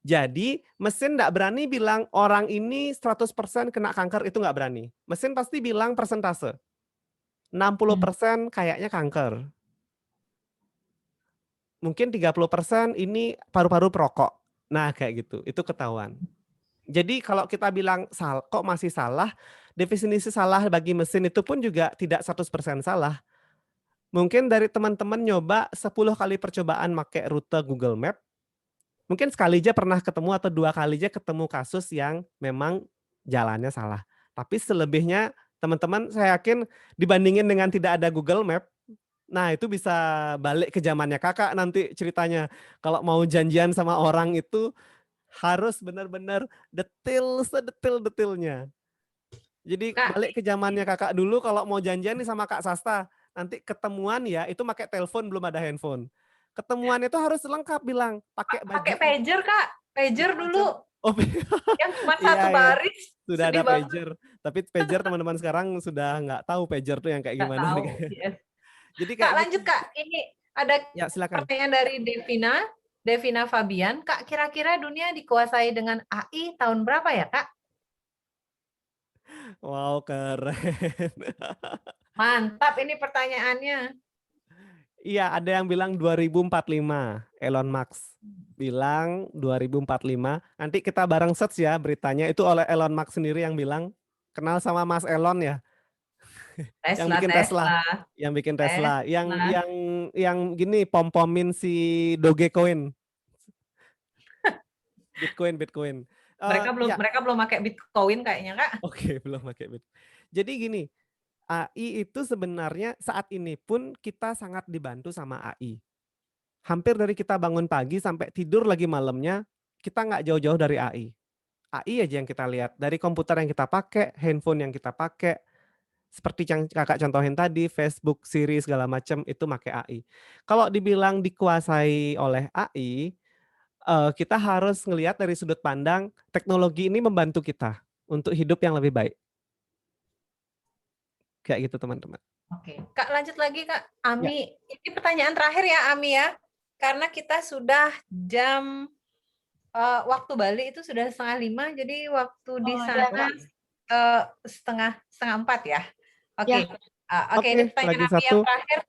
Jadi mesin nggak berani bilang orang ini 100% kena kanker, itu nggak berani. Mesin pasti bilang persentase. 60% kayaknya kanker. Mungkin 30% ini paru-paru perokok. Nah kayak gitu, itu ketahuan. Jadi kalau kita bilang kok masih salah, definisi salah bagi mesin itu pun juga tidak 100% salah. Mungkin dari teman-teman nyoba 10 kali percobaan make rute Google Map, mungkin sekali aja pernah ketemu atau 2 kali aja ketemu kasus yang memang jalannya salah. Tapi selebihnya teman-teman saya yakin dibandingin dengan tidak ada Google Map, nah itu bisa balik ke zamannya Kakak nanti ceritanya. Kalau mau janjian sama orang itu harus benar-benar detail, sedetil-detilnya. Jadi Kak, balik ke zamannya Kakak dulu kalau mau janjian nih sama Kak Sasta, nanti ketemuan ya itu pakai telepon belum ada handphone. Ketemuan itu harus lengkap bilang, pakai baju pakai pager Kak, pager macam-macam. dulu. Oh, Yang cuma iya satu ya, baris, sudah ada sedih banget. pager. Tapi pager teman-teman sekarang sudah nggak tahu pager tuh yang kayak Nggak gimana. tahu. Yes. Jadi Kak kayak gitu. lanjut Kak, ini ada Ya silakan. pertanyaan dari Devina Fabian. Kak, kira-kira dunia dikuasai dengan AI tahun berapa ya Kak? Wow, keren. Mantap ini pertanyaannya. Iya, ada yang bilang 2045. Elon Musk bilang 2045. Nanti kita bareng search ya beritanya. Itu oleh Elon Musk sendiri yang bilang. Kenal sama Mas Elon ya? Yang bikin Tesla. Yang bikin Tesla. Yang gini pom-pomin si Dogecoin. Bitcoin. Mereka belum pakai Bitcoin kayaknya Kak. Oke, belum pakai Bitcoin. Jadi gini, AI itu sebenarnya saat ini pun kita sangat dibantu sama AI. Hampir dari kita bangun pagi sampai tidur lagi malamnya, kita nggak jauh-jauh dari AI. AI aja yang kita lihat, dari komputer yang kita pakai, handphone yang kita pakai, seperti yang Kakak contohin tadi, Facebook, Siri, segala macam itu pakai AI. Kalau dibilang dikuasai oleh AI, kita harus ngelihat dari sudut pandang teknologi ini membantu kita untuk hidup yang lebih baik. Kayak gitu teman-teman. Oke, Kak lanjut lagi Kak. Ya. Ami, ini pertanyaan terakhir ya Ami ya. Karena kita sudah jam waktu Bali itu sudah 4:30, jadi waktu di sana setengah 4 ya. Oke. Oke, ini pertanyaan Ami yang terakhir.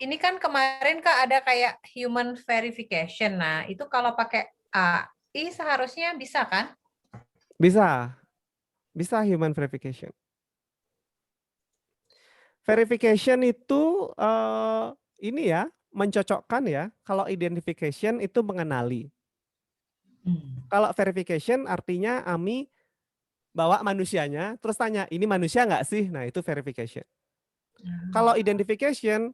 Ini kan kemarin Kak ada kayak human verification. Nah, itu kalau pakai AI seharusnya bisa kan? Bisa. Bisa human verification. Verification itu ini ya, mencocokkan ya. Kalau identification itu mengenali. Kalau verification artinya Ami bawa manusianya, terus tanya, ini manusia nggak sih? Nah itu verification. Kalau identification,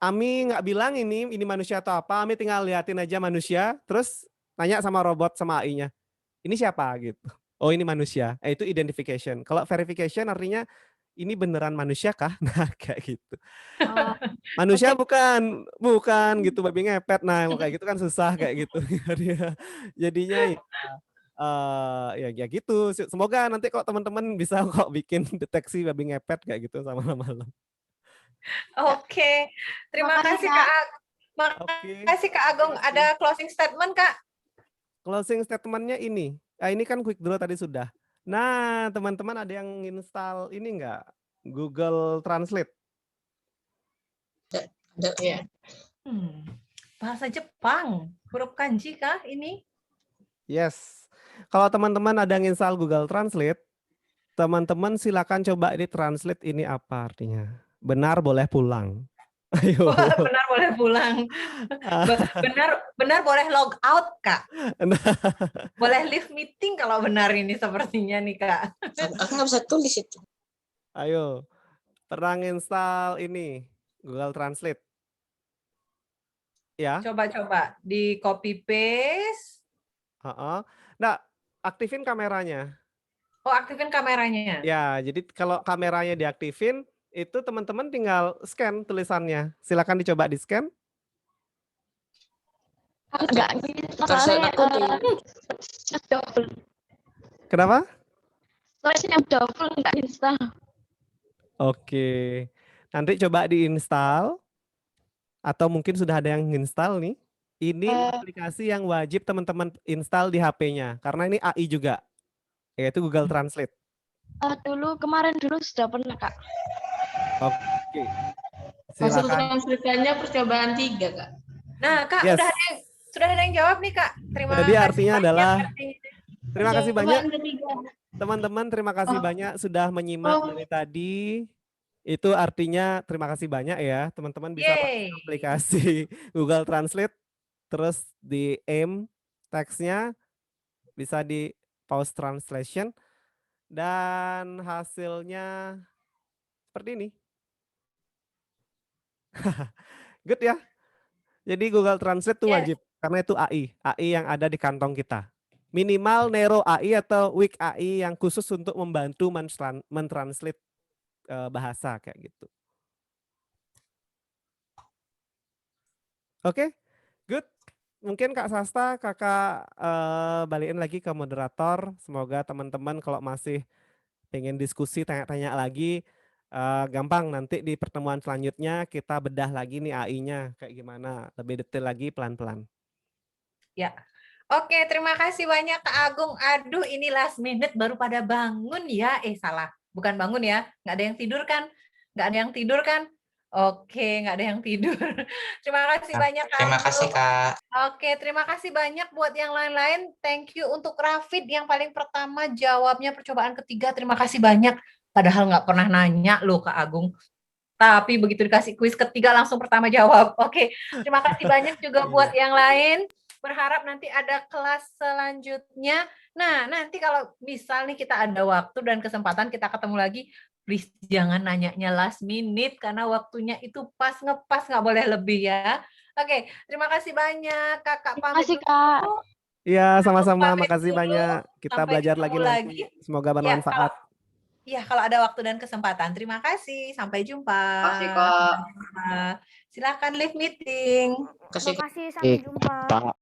Ami nggak bilang ini manusia atau apa, Ami tinggal liatin aja manusia, terus tanya sama robot sama AI-nya, ini siapa gitu. Oh ini manusia, itu identification. Kalau verification artinya ini beneran manusia kah? Nah kayak gitu. Manusia bukan gitu, babi ngepet. Nah kayak gitu kan susah kayak gitu. Jadinya ya, Ya gitu. Semoga nanti kok teman-teman bisa kok bikin deteksi babi ngepet kayak gitu sama malam. Oke, terima Makasih, kasih Kak. Kak. Oke. Makasih Kak Agung. Ada closing statement Kak? Closing statementnya ini. Ini kan quick draw tadi sudah. Nah, teman-teman ada yang install ini enggak? Google Translate. Ada ya. Bahasa Jepang, huruf kanji kah ini? Yes. Kalau teman-teman ada yang install Google Translate, teman-teman silakan coba di translate ini apa artinya. Benar boleh pulang. Ayo. Benar boleh pulang. Benar boleh log out Kak. Boleh leave meeting kalau benar ini sepertinya nih Kak. Aku nggak bisa tulis itu. Ayo. Pernah install ini Google Translate. Ya. Coba di copy paste. Nah, aktifin kameranya. Oh, aktifin kameranya. Ya, jadi kalau kameranya diaktifin, itu teman-teman tinggal scan tulisannya. Silakan dicoba di scan. Enggak, soalnya double. Kenapa? Soalnya double enggak install. Oke. Nanti coba diinstal. Atau mungkin sudah ada yang install nih. Ini aplikasi yang wajib teman-teman install di HP-nya. Karena ini AI juga. Yaitu Google Translate. Kemarin sudah pernah Kak. Oke. Hasil Silakan. translitanya percobaan 3 Kak. Nah Kak, Yes. sudah ada yang jawab nih Kak. Terima Jadi kasih artinya banyak. adalah terima kasih banyak Percobaan ketiga. teman-teman, terima kasih banyak sudah menyimak dari tadi. Itu artinya terima kasih banyak ya. Teman-teman bisa pakai Yeay. aplikasi Google Translate, terus di aim teksnya, bisa di pause translation, dan hasilnya seperti ini. Good ya. Jadi Google Translate itu wajib karena itu AI yang ada di kantong kita. Minimal Nero AI atau Wik AI yang khusus untuk membantu mentranslate bahasa kayak gitu. Oke, good. Mungkin Kak Sasta, Kakak balikin lagi ke moderator. Semoga teman-teman kalau masih pengen diskusi, tanya-tanya lagi, gampang nanti di pertemuan selanjutnya kita bedah lagi nih AI-nya kayak gimana, lebih detail lagi pelan-pelan. Ya. Oke, terima kasih banyak Kak Agung. Aduh, ini last minute baru pada bangun ya. Salah. Bukan bangun ya. Nggak ada yang tidur kan? Nggak ada yang tidur kan? Oke, nggak ada yang tidur. Terima kasih banyak Kak Terima Agung. kasih Kak. Oke, terima kasih banyak buat yang lain-lain. Thank you untuk Rafid yang paling pertama jawabnya percobaan ketiga. Terima kasih banyak. Padahal nggak pernah nanya loh Kak Agung. Tapi begitu dikasih kuis ketiga langsung pertama jawab. Oke, terima kasih banyak juga buat yang lain. Berharap nanti ada kelas selanjutnya. Nah, nanti kalau misal nih kita ada waktu dan kesempatan kita ketemu lagi, please jangan nanyanya last minute karena waktunya itu pas ngepas, nggak boleh lebih ya. Oke, terima kasih banyak Kakak pamit Makasih dulu. Kak. Iya, sama-sama. Pamit Makasih dulu. banyak. Kita Sampai belajar ketemu lagi nanti. Semoga bermanfaat. Kalau ada waktu dan kesempatan. Terima kasih. Sampai jumpa. Terima kasih Kak. Silakan leave meeting. Terima kasih, sampai jumpa.